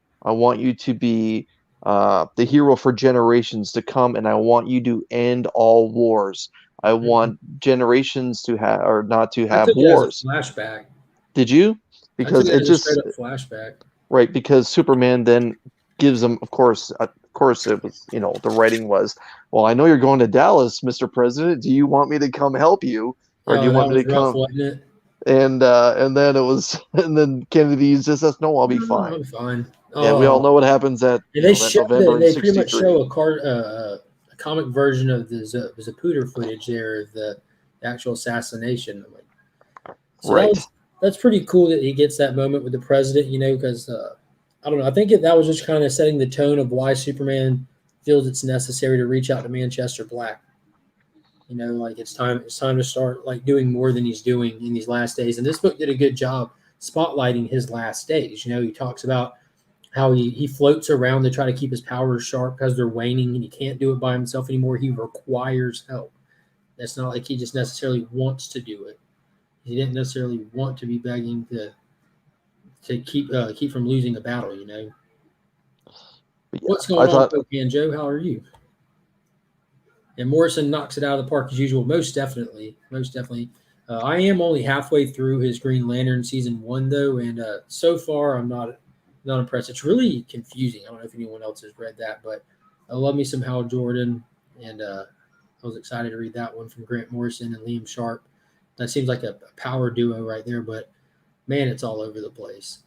be the hero for generations to come, and I want you to end all wars. I Mhm. want generations to have or not to I have took it as a wars." flashback. Did you? I took Because it it as a straight just up flashback. right, because Superman then gives him, of course, it was, the writing was, well, I know you're going to Dallas, Mr. President. Do you want me to come help you, or do Oh, you that want me was to rough, come? wasn't it? And then it was, and then Kennedy just says, no, I'll be No, fine. I'm fine. Yeah, we all Oh, know what happens at and they that showed November that in they pretty much '63. show a comic version of the Zapruder footage there of the actual assassination. I'm like, so Right. that's pretty cool that he gets that moment with the president, because I don't know. I think that was just kind of setting the tone of why Superman feels it's necessary to reach out to Manchester Black. Like it's time to start like doing more than he's doing in these last days. And this book did a good job spotlighting his last days. He talks about how he floats around to try to keep his powers sharp because they're waning and he can't do it by himself anymore. He requires help. It's not like he just necessarily wants to do it. He didn't necessarily want to be begging to keep from losing a battle. But yeah, What's I going on, thought, Pocan Joe? How are you? And Morrison knocks it out of the park as usual. Most definitely, most definitely. I am only halfway through his Green Lantern season 1 though, and so far I'm not impressed. It's really confusing. I don't know if anyone else has read that, but I love me some Hal Jordan, and I was excited to read that one from Grant Morrison and Liam Sharp. That seems like a power duo right there, but man, it's all over the place.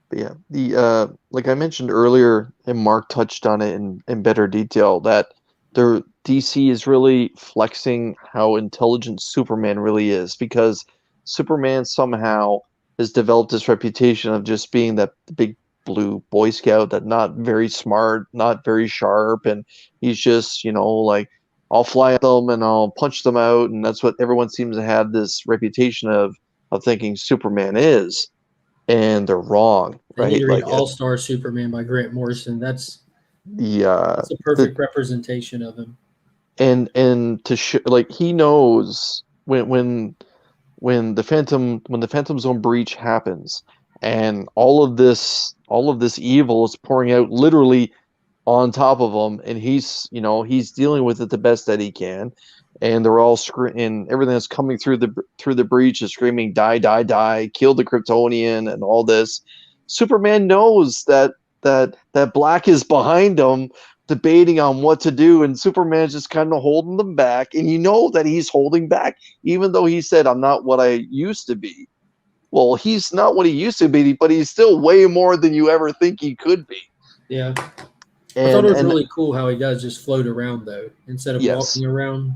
but yeah, the like I mentioned earlier, and Mark touched on it in better detail, that their DC is really flexing how intelligent Superman really is, because Superman somehow has developed this reputation of just being that big blue Boy Scout, that not very smart, not very sharp, and he's just, like, I'll fly at them and I'll punch them out, and that's what everyone seems to have this reputation of thinking Superman is, and they're wrong, They need right? to read Like All Star Superman by Grant Morrison. That's the that's a the perfect representation of him. and to like, he knows when the Phantom Zone breach happens, and all of this evil is pouring out literally on top of him, and he's dealing with it the best that he can, and they're all and everything that's coming through the breach is screaming, die, die, die, kill the Kryptonian, and all this. Superman knows that Black is behind him, debating on what to do, and Superman's just kind of holding them back, and that he's holding back, even though he said, I'm not what I used to be. Well, he's not what he used to be, but he's still way more than you ever think he could be. Yeah. I thought and it was and really cool how he does just float around though, instead of yes. walking around.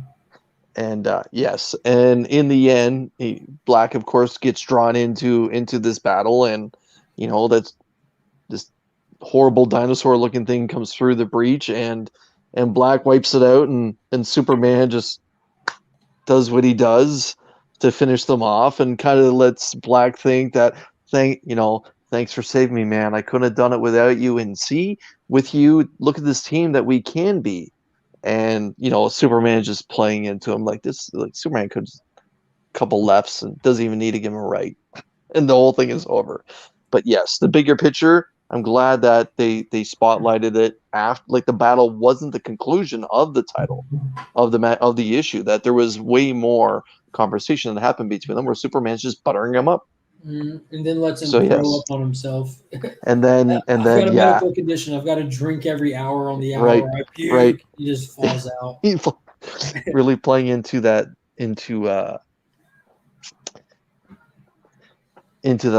And yes, and in the end, Black, of course, gets drawn into this battle, and that's this horrible dinosaur-looking thing comes through the breach, and Black wipes it out, and Superman just does what he does to finish them off, and kind of lets Black think that, thanks for saving me, man. I couldn't have done it without you, and see, with you, look at this team that we can be. And Superman just playing into him like this. Like, Superman could just couple lefts and doesn't even need to give him a right, and the whole thing is over. But yes, the bigger picture, I'm glad that they spotlighted it after, like, the battle wasn't the conclusion of the title of the issue, that there was way more conversation that happened between them, where Superman's just buttering him up. And then lets him So throw yes, up on himself. and I've got then a yeah, medical condition. I've got to drink every hour on the right, hour. I right. puke. He just falls out. Really playing into that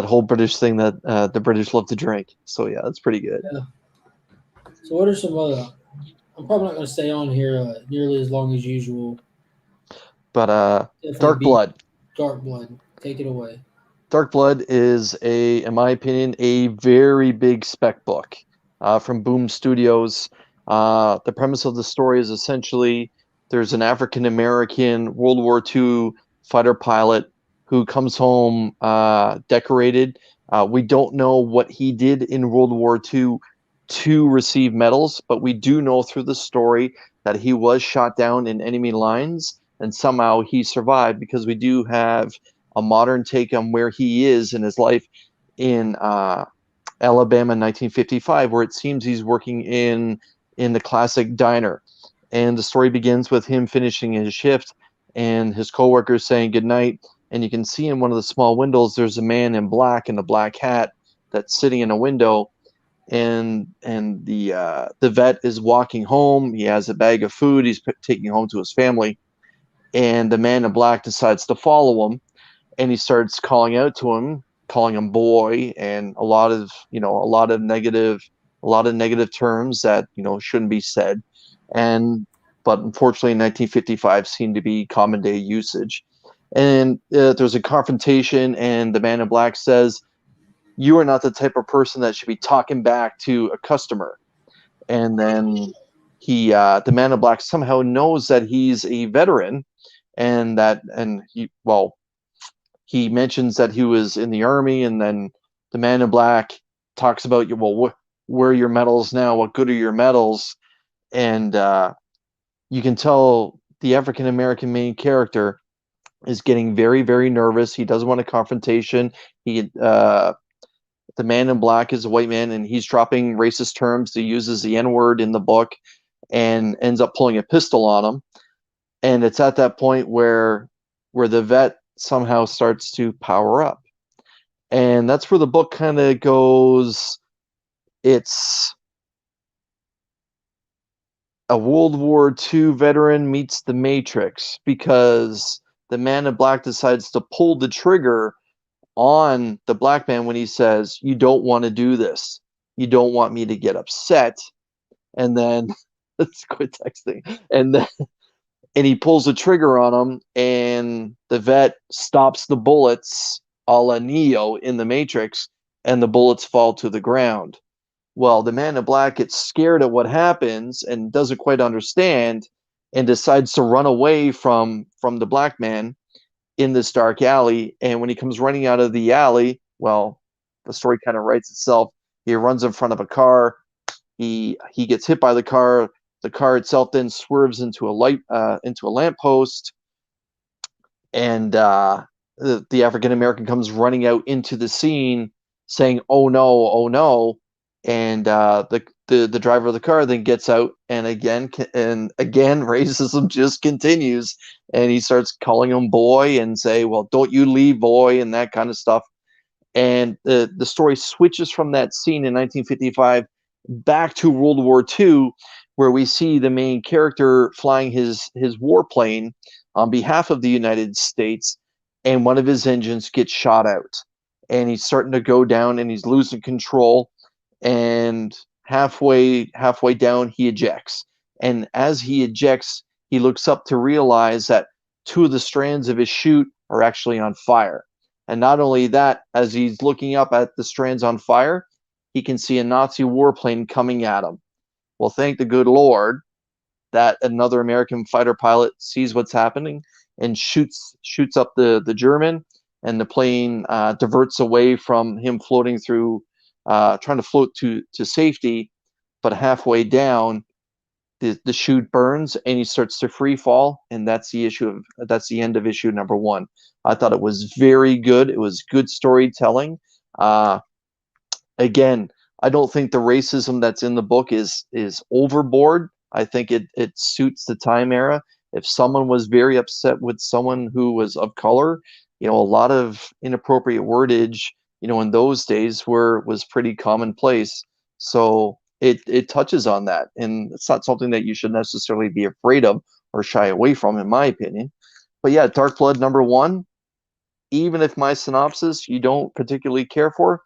whole British thing that the British love to drink. So yeah, that's pretty good. Yeah. So what are some other? I'm probably not going to stay on here nearly as long as usual. But Definitely Dark beat Blood. Dark Blood. Take it away. Dark Blood is in my opinion, a very big spec book from Boom Studios. The premise of the story is essentially there's an African American World War II fighter pilot who comes home decorated. We don't know what he did in World War II to receive medals, but we do know through the story that he was shot down in enemy lines, and somehow he survived, because we do have a modern take on where he is in his life in Alabama in 1955, where it seems he's working in the classic diner. And the story begins with him finishing his shift and his coworkers saying goodnight. And you can see in one of the small windows, there's a man in black in a black hat that's sitting in a window. And the vet is walking home. He has a bag of food he's taking home to his family. And the man in black decides to follow him, and he starts calling out to him, calling him boy, and a lot of negative terms that shouldn't be said. But unfortunately, in 1955 seemed to be common day usage. And there's a confrontation, and the man in black says, "You are not the type of person that should be talking back to a customer." And then the man in black somehow knows that he's a veteran, and he mentions that he was in the army. And then the man in black talks about, well, where are your medals now? What good are your medals? And you can tell the African American main character is getting very, very nervous. He doesn't want a confrontation. The man in black is a white man, and he's dropping racist terms. He uses the N-word in the book and ends up pulling a pistol on him. And it's at that point where the vet somehow starts to power up. And that's where the book kind of goes. It's a World War II veteran meets the Matrix, because the man in black decides to pull the trigger on the black man when he says, "You don't want to do this. You don't want me to get upset." And then let's quit texting. And he pulls the trigger on him, and the vet stops the bullets, a la Neo in the Matrix, and the bullets fall to the ground. Well, the man in black gets scared at what happens and doesn't quite understand, and decides to run away from the black man in this dark alley. And when he comes running out of the alley, well, the story kind of writes itself. He runs in front of a car. He gets hit by the car. The car itself then swerves into a lamppost, and the African American comes running out into the scene, saying, "Oh no, oh no!" And the driver of the car then gets out, and again racism just continues, and he starts calling him boy and say, "Well, don't you leave, boy," and that kind of stuff. And the story switches from that scene in 1955 back to World War II, where we see the main character flying his warplane on behalf of the United States, and one of his engines gets shot out, and he's starting to go down, and he's losing control, and halfway down he ejects. And as he ejects, he looks up to realize that two of the strands of his chute are actually on fire. And not only that, as he's looking up at the strands on fire, he can see a Nazi warplane coming at him. Well, thank the good Lord that another American fighter pilot sees what's happening and shoots up the German, and the plane diverts away from him floating through, trying to float to safety. But halfway down, the chute burns, and he starts to free fall, and that's the end of issue number 1. I thought it was very good. It was good storytelling. Again, I don't think the racism that's in the book is overboard. I think it suits the time era. If someone was very upset with someone who was of color, a lot of inappropriate wordage, in those days was pretty commonplace. So it touches on that, and it's not something that you should necessarily be afraid of or shy away from, in my opinion. But yeah, Dark Blood number 1, even if my synopsis you don't particularly care for,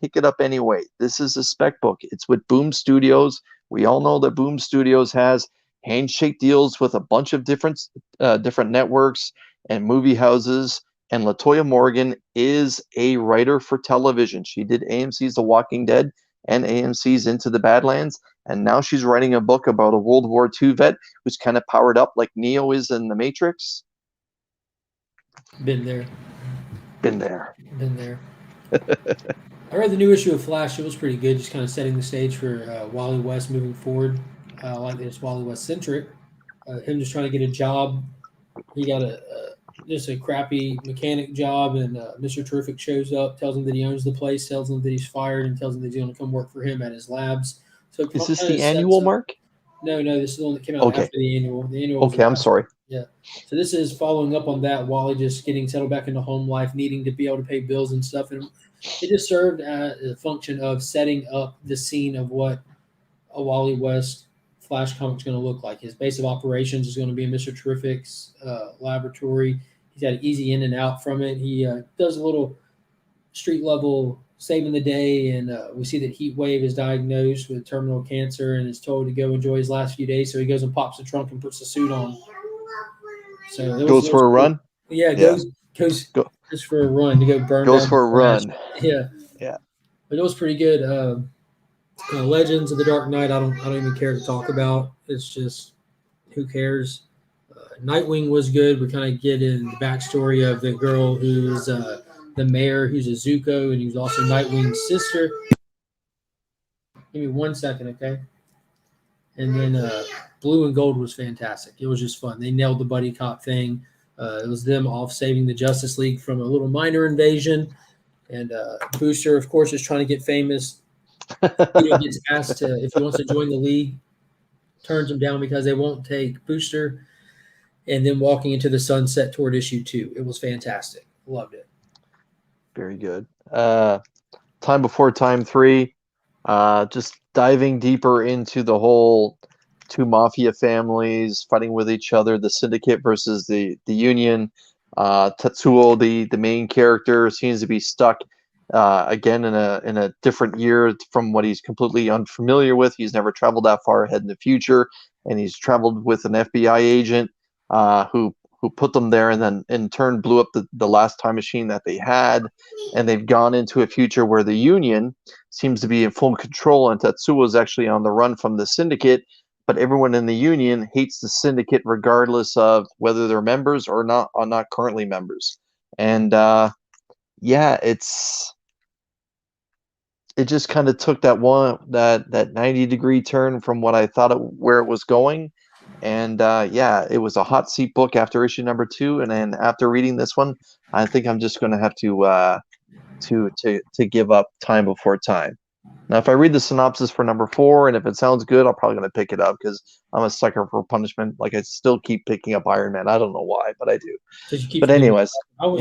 pick it up anyway. This is a spec book. It's with Boom Studios. We all know that Boom Studios has handshake deals with a bunch of different networks and movie houses. And Latoya Morgan is a writer for television. She did AMC's The Walking Dead and AMC's Into the Badlands. And now she's writing a book about a World War II vet who's kind of powered up like Neo is in The Matrix. Been there. Been there. Been there. I read the new issue of Flash. It was pretty good, just kind of setting the stage for Wally West moving forward. Like it's Wally West centric. Him just trying to get a job. He got just a crappy mechanic job, and Mr. Terrific shows up, tells him that he owns the place, tells him that he's fired, and tells him that he's going to come work for him at his labs. So Is this the annual, Mark? No, this is the one that came out after the annual. The annual. Okay, I'm sorry. Yeah. So this is following up on that. Wally just getting settled back into home life, needing to be able to pay bills and stuff, and it just served as a function of setting up the scene of what a Wally West Flash comic is going to look like. His base of operations is going to be in Mr. Terrific's laboratory. He's got an easy in and out from it. He does a little street level saving the day, and we see that Heat Wave is diagnosed with terminal cancer and is told to go enjoy his last few days. So he goes and pops the trunk and puts the suit on. So goes for a run. Yeah, goes just for a run to go burn. Goes for a run. Yeah. But it was pretty good. Legends of the Dark Knight. I don't even care to talk about. It's just who cares. Nightwing was good. We kind of get in the backstory of the girl who's the mayor, who's a Zuko, and who's also Nightwing's sister. Give me 1 second, okay? And then Blue and Gold was fantastic. It was just fun. They nailed the buddy cop thing. It was them off saving the Justice League from a little minor invasion. And Booster, of course, is trying to get famous. Gets asked to, if he wants to join the league, turns them down because they won't take Booster. And then walking into the sunset toward issue 2. It was fantastic. Loved it. Very good. Time Before Time 3. Just diving deeper into the whole two mafia families fighting with each other, the syndicate versus the union. Tetsuo, the main character, seems to be stuck again in a different year from what he's completely unfamiliar with. He's never traveled that far ahead in the future, and he's traveled with an FBI agent who put them there, and then in turn blew up the last time machine that they had, and they've gone into a future where the union seems to be in full control, and Tetsuo is actually on the run from the syndicate. But everyone in the union hates the syndicate regardless of whether they're members or not, are not currently members. And it just kind of took that 90-degree turn from what I thought where it was going. And it was a hot seat book after issue number 2, and then after reading this one, I think I'm just going to have to give up Time Before Time. Now, if I read the synopsis for number 4, and if it sounds good, I'm probably going to pick it up because I'm a sucker for punishment. Like, I still keep picking up Iron Man. I don't know why, but I do. But anyways, I was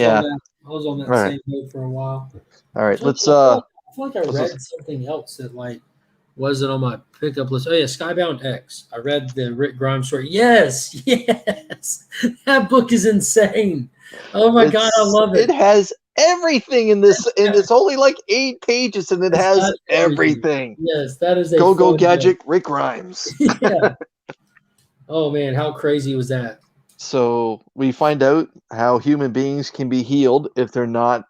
on that same boat for a while. All right, let's. I feel like I read something else that wasn't on my pickup list. Oh yeah, Skybound X. I read the Rick Grimes story. Yes, that book is insane. Oh my god, I love it. It has everything in this, and it's only like 8 pages, and it has everything. Yes, that is a Go Gadget, Rick Grimes. Yeah. Oh man, how crazy was that? So we find out how human beings can be healed if they're not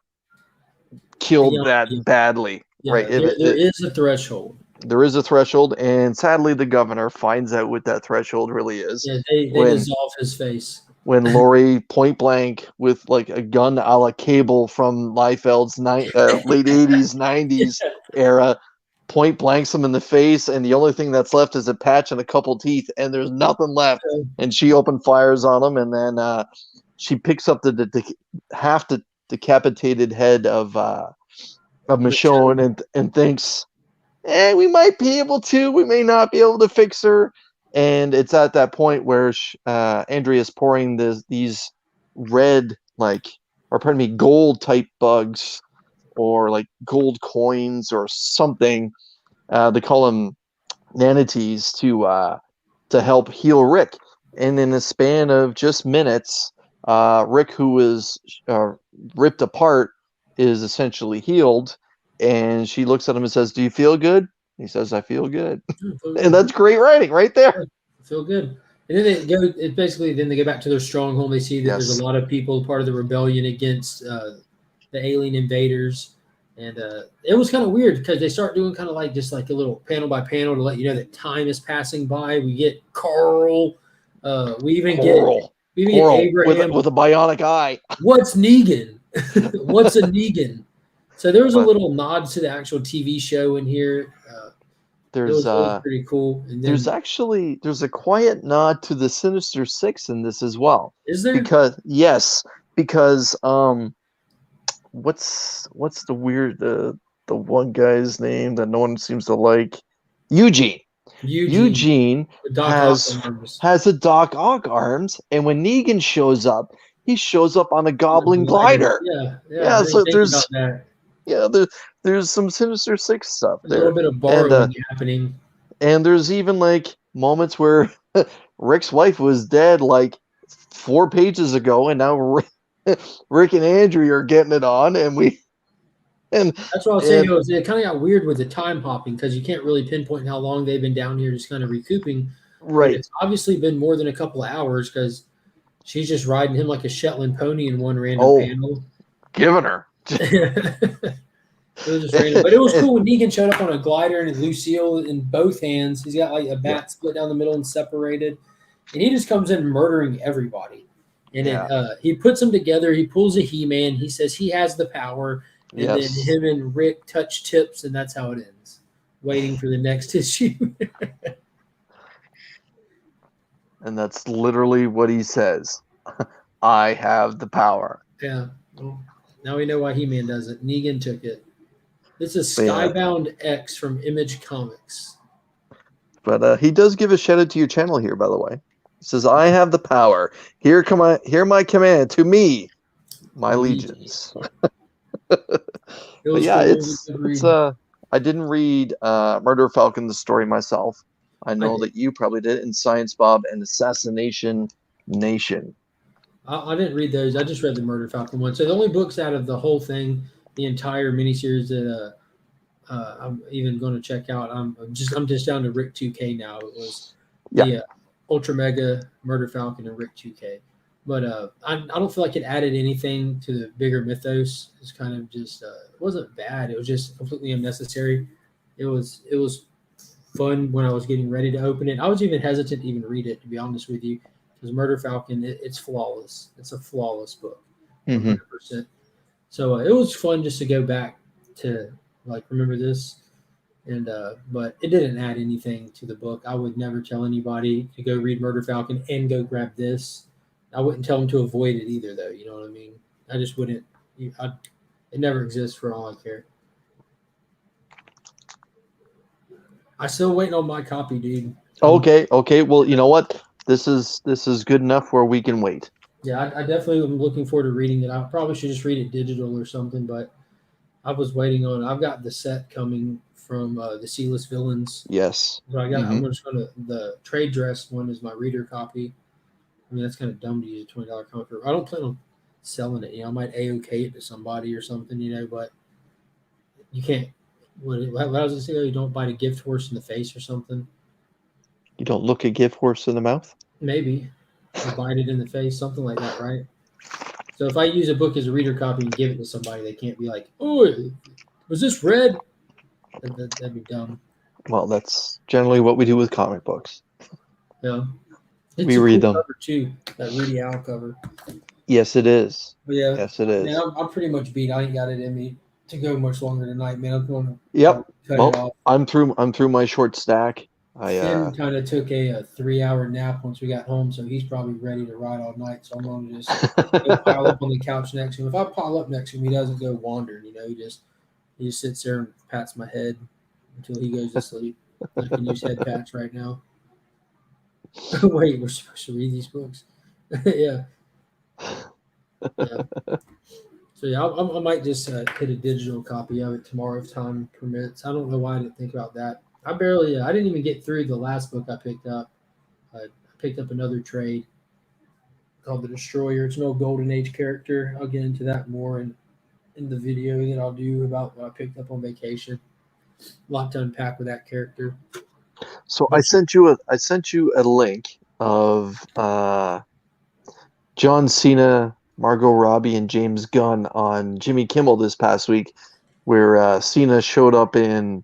killed that badly. Yeah, right? There is a threshold. There is a threshold, and sadly, the governor finds out what that threshold really is. Yeah, they dissolve his face. When Laurie point blank with like a gun a la Cable from Liefeld's late 80s, 90s era, point blanks him in the face, and the only thing that's left is a patch and a couple teeth, and there's nothing left. And she open fires on him, and then she picks up the half the decapitated head of Michonne and thinks, we might be able to, we may not be able to fix her. And it's at that point where Andrea's pouring these red, gold type bugs, or like gold coins or something. They call them nanities to help heal Rick. And in the span of just minutes, Rick, who was ripped apart, is essentially healed. And she looks at him and says, "Do you feel good?" He says, "I feel good." And that's great writing right there. I feel good. And then they go back to their stronghold. They see that there's a lot of people part of the rebellion against the alien invaders. And it was kind of weird because they start doing kind of like just like a little panel by panel to let you know that time is passing by. We get Carl. We even get Abraham with a bionic eye. What's Negan? What's a Negan? So there was a But little nod to the actual TV show in here. It there's was pretty cool. And there's then actually there's a quiet nod to the Sinister Six in this as well. is there? Because what's the weird the one guy's name that no one seems to like? Eugene. Eugene, Eugene the Doc Ock has arms. has a Doc Ock arms, and when Negan shows up, he shows up on a Goblin glider. Yeah. I Yeah, didn't so think about that. there's some Sinister Six stuff A little there, bit of and borrowing happening. and there's even like moments where Rick's wife was dead like 4 pages ago, and now Rick and Andrew are getting it on, and That's what I was saying. and It kind of got weird with the time hopping because you can't really pinpoint how long they've been down here just kind of recouping. But right, it's obviously been more than a couple of hours because she's just riding him like a Shetland pony in one random oh, panel. giving her. It was just random, but it was cool when Negan showed up on a glider and Lucille in both hands. He's got like a bat split down the middle and separated, and he just comes in murdering everybody. And he puts them together. He pulls a He-Man. He says he has the power, and then Yes. him and Rick touch tips, and that's how it ends. Waiting for the next issue. And that's literally what he says. I have the power. Yeah. Well, now we know why He-Man does it. Negan took it. This is But yeah. Skybound X from Image Comics. But he does give a shout out to your channel here, by the way. He says, I have the power. Hear my command to me, my legions. It was yeah, cool. I didn't read Murder Falcon, the story myself. I know did. that you probably did, and Science Bob and Assassination Nation. I didn't read those. I just read the Murder Falcon one. So the only books out of the whole thing, the entire miniseries that I'm even going to check out. I'm just down to Rick 2K now. It was the Ultra Mega Murder Falcon and Rick 2K. But I don't feel like it added anything to the bigger mythos. It's kind of just it wasn't bad. It was just completely unnecessary. It was fun when I was getting ready to open it. I was even hesitant to even read it, to be honest with you, because Murder Falcon, it's flawless. It's a flawless book, 100%. So it was fun just to go back to like remember this, and but it didn't add anything to the book. I would never tell anybody to go read Murder Falcon and go grab this. I wouldn't tell them to avoid it either, though. You know what I mean? I just wouldn't. It never exists for all I care. I still waiting on my copy, dude. Okay. Well, you know what? This is good enough where we can wait. Yeah, I definitely am looking forward to reading it. I probably should just read it digital or something, but I was waiting on. I've got the set coming from the Sealess Villains. Yes. So I got. I'm just gonna. The trade dress one is my reader copy. I mean, that's kind of dumb to use a $20 comic. I don't plan on selling it. You know, I might A-OK it to somebody or something. You know, but you can't. What was it say? You don't bite a gift horse in the face or something. You don't look a gift horse in the mouth? Maybe. Or bite it in the face, something like that, right? So if I use a book as a reader copy and give it to somebody, they can't be like, "Oh, was this read?" That'd be dumb. Well, that's generally what we do with comic books. Yeah, it's we a read cool them. Cover too, that Rudy Owl cover. Yes, it is. But yeah, yes, it is. Man, I'm pretty much beat. I ain't got it in me to go much longer tonight, man. I'm going to Yep. cut it off. I'm through my short stack. Finn kind of took a 3-hour nap once we got home, so he's probably ready to ride all night. So I'm going to just go pile up on the couch next to him. If I pile up next to him, he doesn't go wandering. You know, he just sits there and pats my head until he goes to sleep. I can use head pats right now. Wait, we're supposed to read these books. yeah. So yeah, I might just hit a digital copy of it tomorrow if time permits. I don't know why I didn't think about that. I didn't even get through the last book I picked up. I picked up another trade called The Destroyer. It's an old Golden Age character. I'll get into that more in the video that I'll do about what I picked up on vacation. A lot to unpack with that character. So I sent you a link of John Cena, Margot Robbie, and James Gunn on Jimmy Kimmel this past week, where Cena showed up in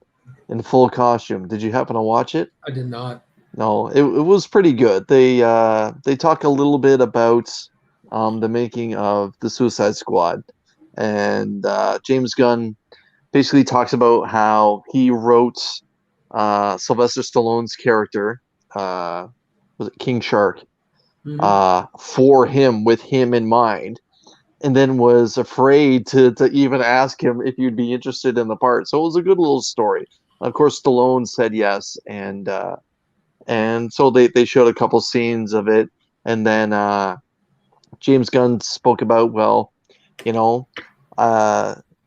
full costume. Did you happen to watch it? I did not. No, it was pretty good. They talk a little bit about the making of the Suicide Squad, and James Gunn basically talks about how he wrote Sylvester Stallone's character, was it King Shark, for him, with him in mind, and then was afraid to even ask him if you'd be interested in the part. So it was a good little story. Of course, Stallone said yes, and so they showed a couple scenes of it, and then James Gunn spoke about, well, you know,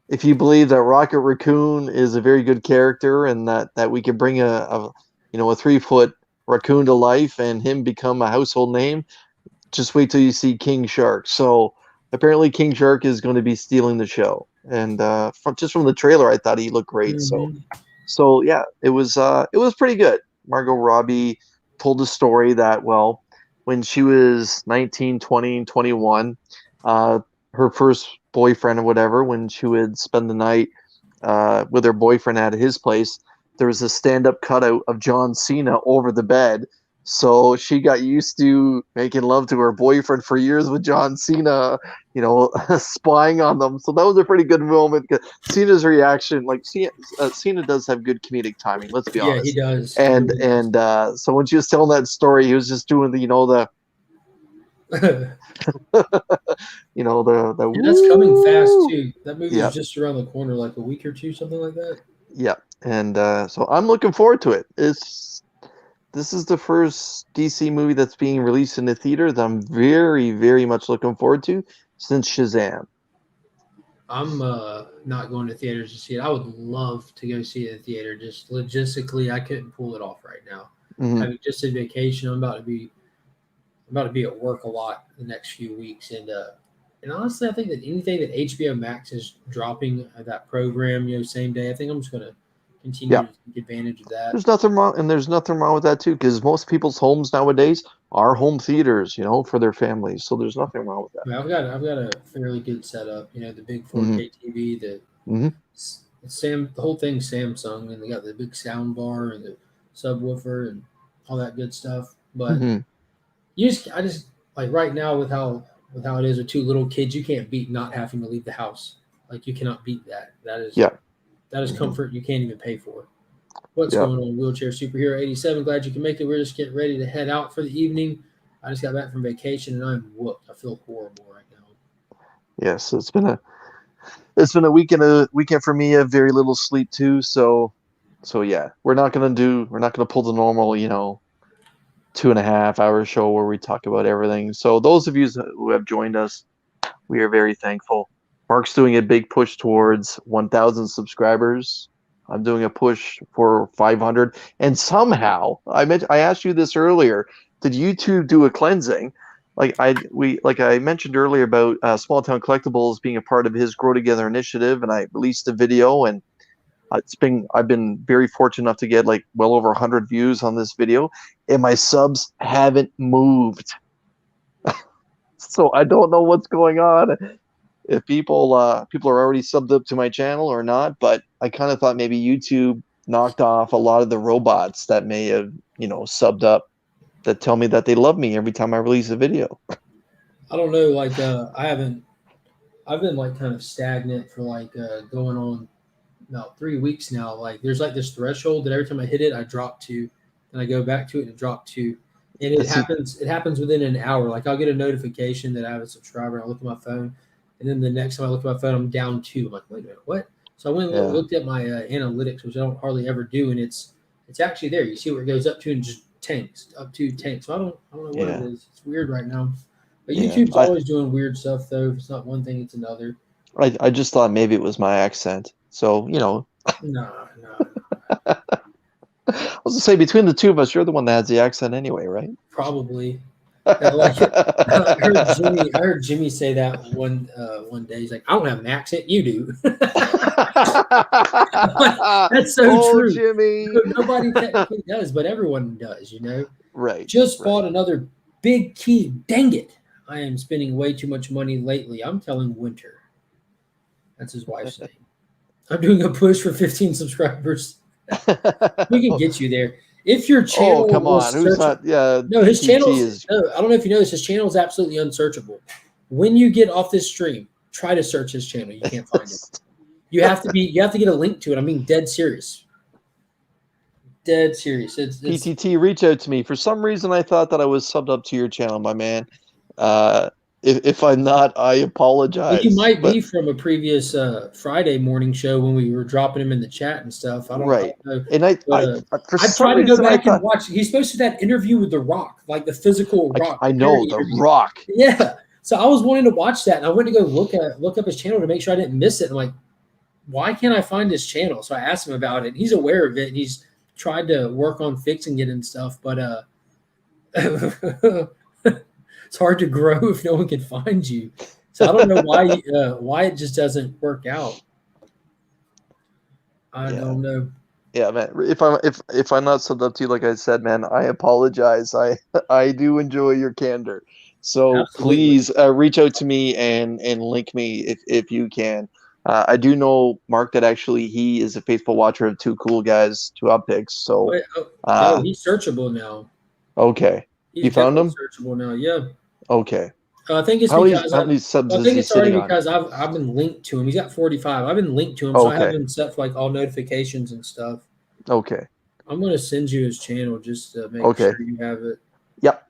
if you believe that Rocket Raccoon is a very good character and that we can bring a 3-foot raccoon to life and him become a household name, just wait till you see King Shark. So apparently King Shark is going to be stealing the show, and from the trailer, I thought he looked great. So yeah, it was pretty good. Margot Robbie told a story that, well, when she was 19, 20, and 21, her first boyfriend or whatever, when she would spend the night with her boyfriend at his place, there was a stand-up cutout of John Cena over the bed. So she got used to making love to her boyfriend for years with John Cena, spying on them. So that was a pretty good moment. Cena's reaction, like Cena does have good comedic timing. Let's be honest. Yeah, he does. And so when she was telling that story, he was just doing the That's coming fast too. That movie Yeah. is just around the corner, like a week or two, something like that. Yeah, and so I'm looking forward to it. This is the first DC movie that's being released in the theater that I'm very, very much looking forward to since Shazam. I'm not going to theaters to see it. I would love to go see it in the theater. Just logistically, I couldn't pull it off right now. Mhm. Having just a vacation, I'm about to be at work a lot the next few weeks, and honestly, I think that anything that HBO Max is dropping that program, same day, I think I'm just going to continue Yeah. to take advantage of that. There's nothing wrong with that too, because most people's homes nowadays are home theaters, for their families. So there's nothing wrong with that. I mean, I've got a fairly good setup. The big 4K TV, the whole thing's Samsung, and they got the big sound bar and the subwoofer and all that good stuff. But I just like right now with how it is with two little kids, you can't beat not having to leave the house. Like you cannot beat that. That is comfort you can't even pay for. What's going on, Wheelchair Superhero 87? Glad you can make it. We're just getting ready to head out for the evening. I just got back from vacation and I'm whooped. I feel horrible right now. Yes, it's been a weekend for me of very little sleep too. So yeah, we're not gonna pull the normal 2.5-hour show where we talk about everything. So those of you who have joined us, we are very thankful. Mark's doing a big push towards 1,000 subscribers. I'm doing a push for 500. And somehow, I asked you this earlier, did YouTube do a cleansing? Like I mentioned earlier about Small Town Collectibles being a part of his Grow Together initiative, and I released a video, and I've been very fortunate enough to get like well over 100 views on this video, and my subs haven't moved. So I don't know what's going on. If people are already subbed up to my channel or not, but I kind of thought maybe YouTube knocked off a lot of the robots that may have, subbed up, that tell me that they love me every time I release a video. I don't know. Like I've been like kind of stagnant for like going on about 3 weeks now. Like there's like this threshold that every time I hit it, I drop to, and I go back to it and drop to, and it happens within an hour. Like I'll get a notification that I have a subscriber, and I look at my phone. And then the next time I look at my phone, I'm down 2. I'm like, wait a minute, what? So I went and looked at my analytics, which I don't hardly ever do, and it's actually there. You see where it goes up to and just tanks. So I don't know what it is. It's weird right now. But YouTube's always doing weird stuff, though. If it's not one thing, it's another. I just thought maybe it was my accent. So No. I was gonna say, between the two of us, you're the one that has the accent anyway, right? Probably. I heard Jimmy say that one day. He's like, I don't have an accent, you do. That's so true. Jimmy. Nobody technically does, but everyone does, Right. Just bought another big key. Dang it. I am spending way too much money lately. I'm telling Winter. That's his wife's saying. I'm doing a push for 15 subscribers. We can get you there. If your channel, come on, who's not? Yeah, no, I don't know if you know this. His channel is absolutely unsearchable. When you get off this stream, try to search his channel. You can't find it. You have to get a link to it. I'm being dead serious. Dead serious. It's PTT, reach out to me. For some reason, I thought that I was subbed up to your channel, my man. If I'm not, I apologize. you might be from a previous Friday morning show when we were dropping him in the chat and stuff. I don't know. And I tried to go back and watch. He's supposed to that interview with The Rock, like the physical Rock. I know The Rock. Yeah. So I was wanting to watch that, and I went to go look up his channel to make sure I didn't miss it. I'm like, why can't I find his channel? So I asked him about it. He's aware of it, and he's tried to work on fixing it and stuff, but it's hard to grow if no one can find you. So I don't know why it just doesn't work out. I don't know. Yeah, man. If I'm not subbed up to you, like I said, man, I apologize. I do enjoy your candor. So please reach out to me and link me if you can. I do know, Mark, that actually he is a faithful watcher of Two Cool Guys, Two Optics. So he's searchable now. Okay. You found him? Searchable now, yeah. Okay. I think it's because how many subs I think is it's he already sitting because on? I've been linked to him. He's got 45. I've been linked to him, so I have him set for like all notifications and stuff. Okay. I'm gonna send you his channel just to make sure you have it. Yep.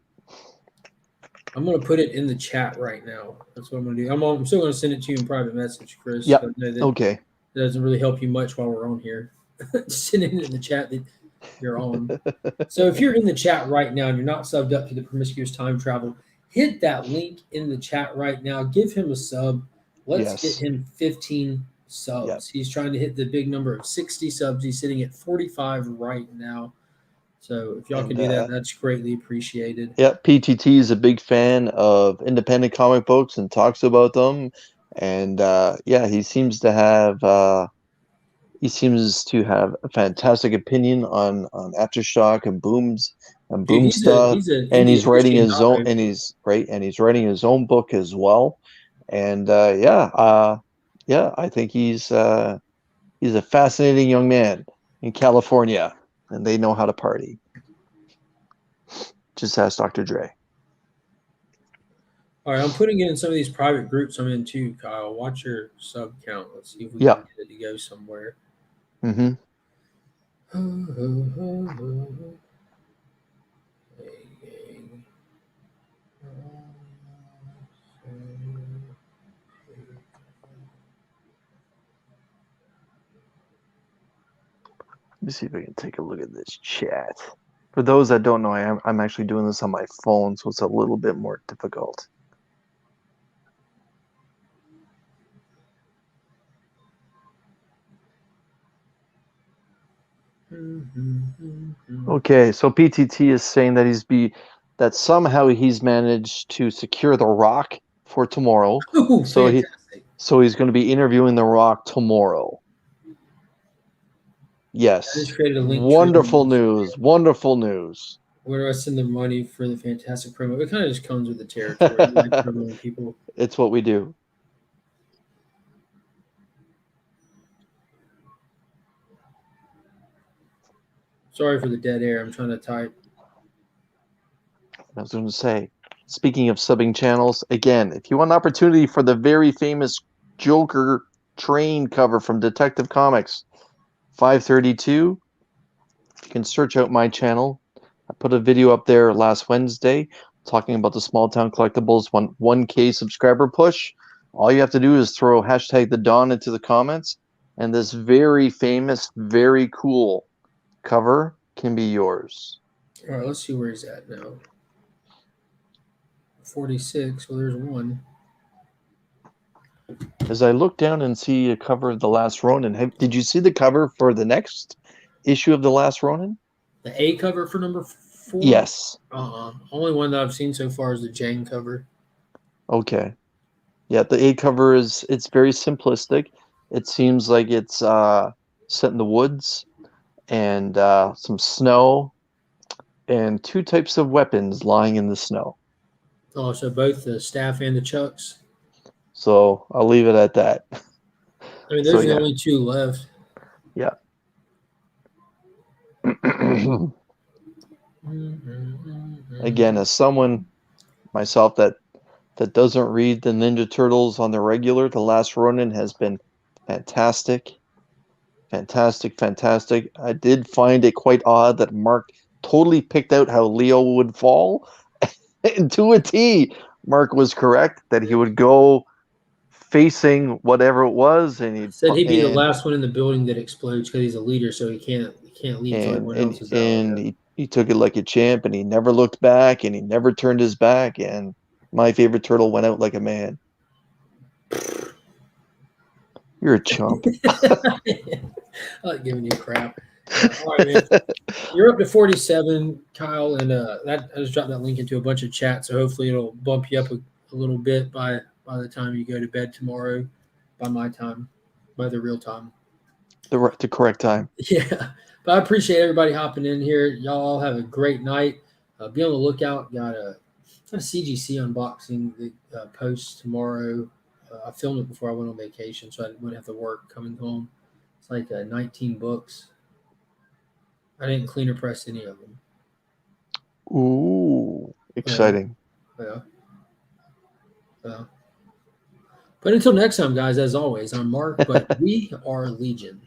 I'm gonna put it in the chat right now. That's what I'm gonna do. I'm still gonna send it to you in private message, Chris. Yep. Okay. That doesn't really help you much while we're on here. Sending it in the chat that you're on. So if you're in the chat right now and you're not subbed up to the Promiscuous Time Travel, hit that link in the chat right now. Give him a sub. Let's get him 15 subs. Yep. He's trying to hit the big number of 60 subs. He's sitting at 45 right now. So if y'all can do that, that's greatly appreciated. Yeah, PTT is a big fan of independent comic books and talks about them. And he seems to have a fantastic opinion on Aftershock and Boom stuff. He's writing his own writing his own book as well. And I think he's a fascinating young man in California, and they know how to party. Just ask Dr. Dre. All right, I'm putting it in some of these private groups I'm in too, Kyle. Watch your sub count. Let's see if we can get it to go somewhere. Mm-hmm. Let me see if I can take a look at this chat. For those that don't know, I'm actually doing this on my phone, so it's a little bit more difficult. Okay, so PTT is saying that that somehow he's managed to secure The Rock for tomorrow. Ooh, so he's going to be interviewing The Rock tomorrow. Yes. I just created a link. Wonderful news. Wonderful news. Where do I send the money for the fantastic promo? It kind of just comes with the territory. People. It's what we do. Sorry for the dead air. I'm trying to type. I was going to say, speaking of subbing channels, again, if you want an opportunity for the very famous Joker train cover from Detective Comics 532, you can search out my channel. I put a video up there last Wednesday talking about the Small Town Collectibles 1K subscriber push. All you have to do is throw hashtag the Dawn into the comments, and this very famous, very cool cover can be yours. All right, let's see where he's at now. 46. Well, there's one. As I look down and see a cover of The Last Ronin, did you see the cover for the next issue of The Last Ronin? The A cover for number 4? Yes. Only one that I've seen so far is the Jane cover. Okay. Yeah, the A cover it's very simplistic. It seems like it's set in the woods and some snow and 2 types of weapons lying in the snow. Oh, so both the staff and the chucks? So I'll leave it at that. I mean, those are the only 2 left. Yeah. Again, as someone myself that that doesn't read the Ninja Turtles on the regular, The Last Ronin has been fantastic. Fantastic, fantastic. I did find it quite odd that Mark totally picked out how Leo would fall. And to a T, Mark was correct that he would go facing whatever it was, and Said he'd be the last one in the building that explodes because he's a leader, so he can't leave until everyone else is out. and he took it like a champ, and he never looked back, and he never turned his back, and my favorite turtle went out like a man. You're a chump. I like giving you crap. All right, man. You're up to 47, Kyle, and that I just dropped that link into a bunch of chats, so hopefully it'll bump you up a little bit by the time you go to bed tomorrow, by my time, by the real time. The correct time. Yeah, but I appreciate everybody hopping in here. Y'all all have a great night. Be on the lookout. Got a CGC unboxing that post tomorrow. I filmed it before I went on vacation, so I wouldn't have to work coming home. It's like 19 books. I didn't clean or press any of them. Ooh, exciting. Yeah. But until next time, guys, as always, I'm Mark, but we are Legion.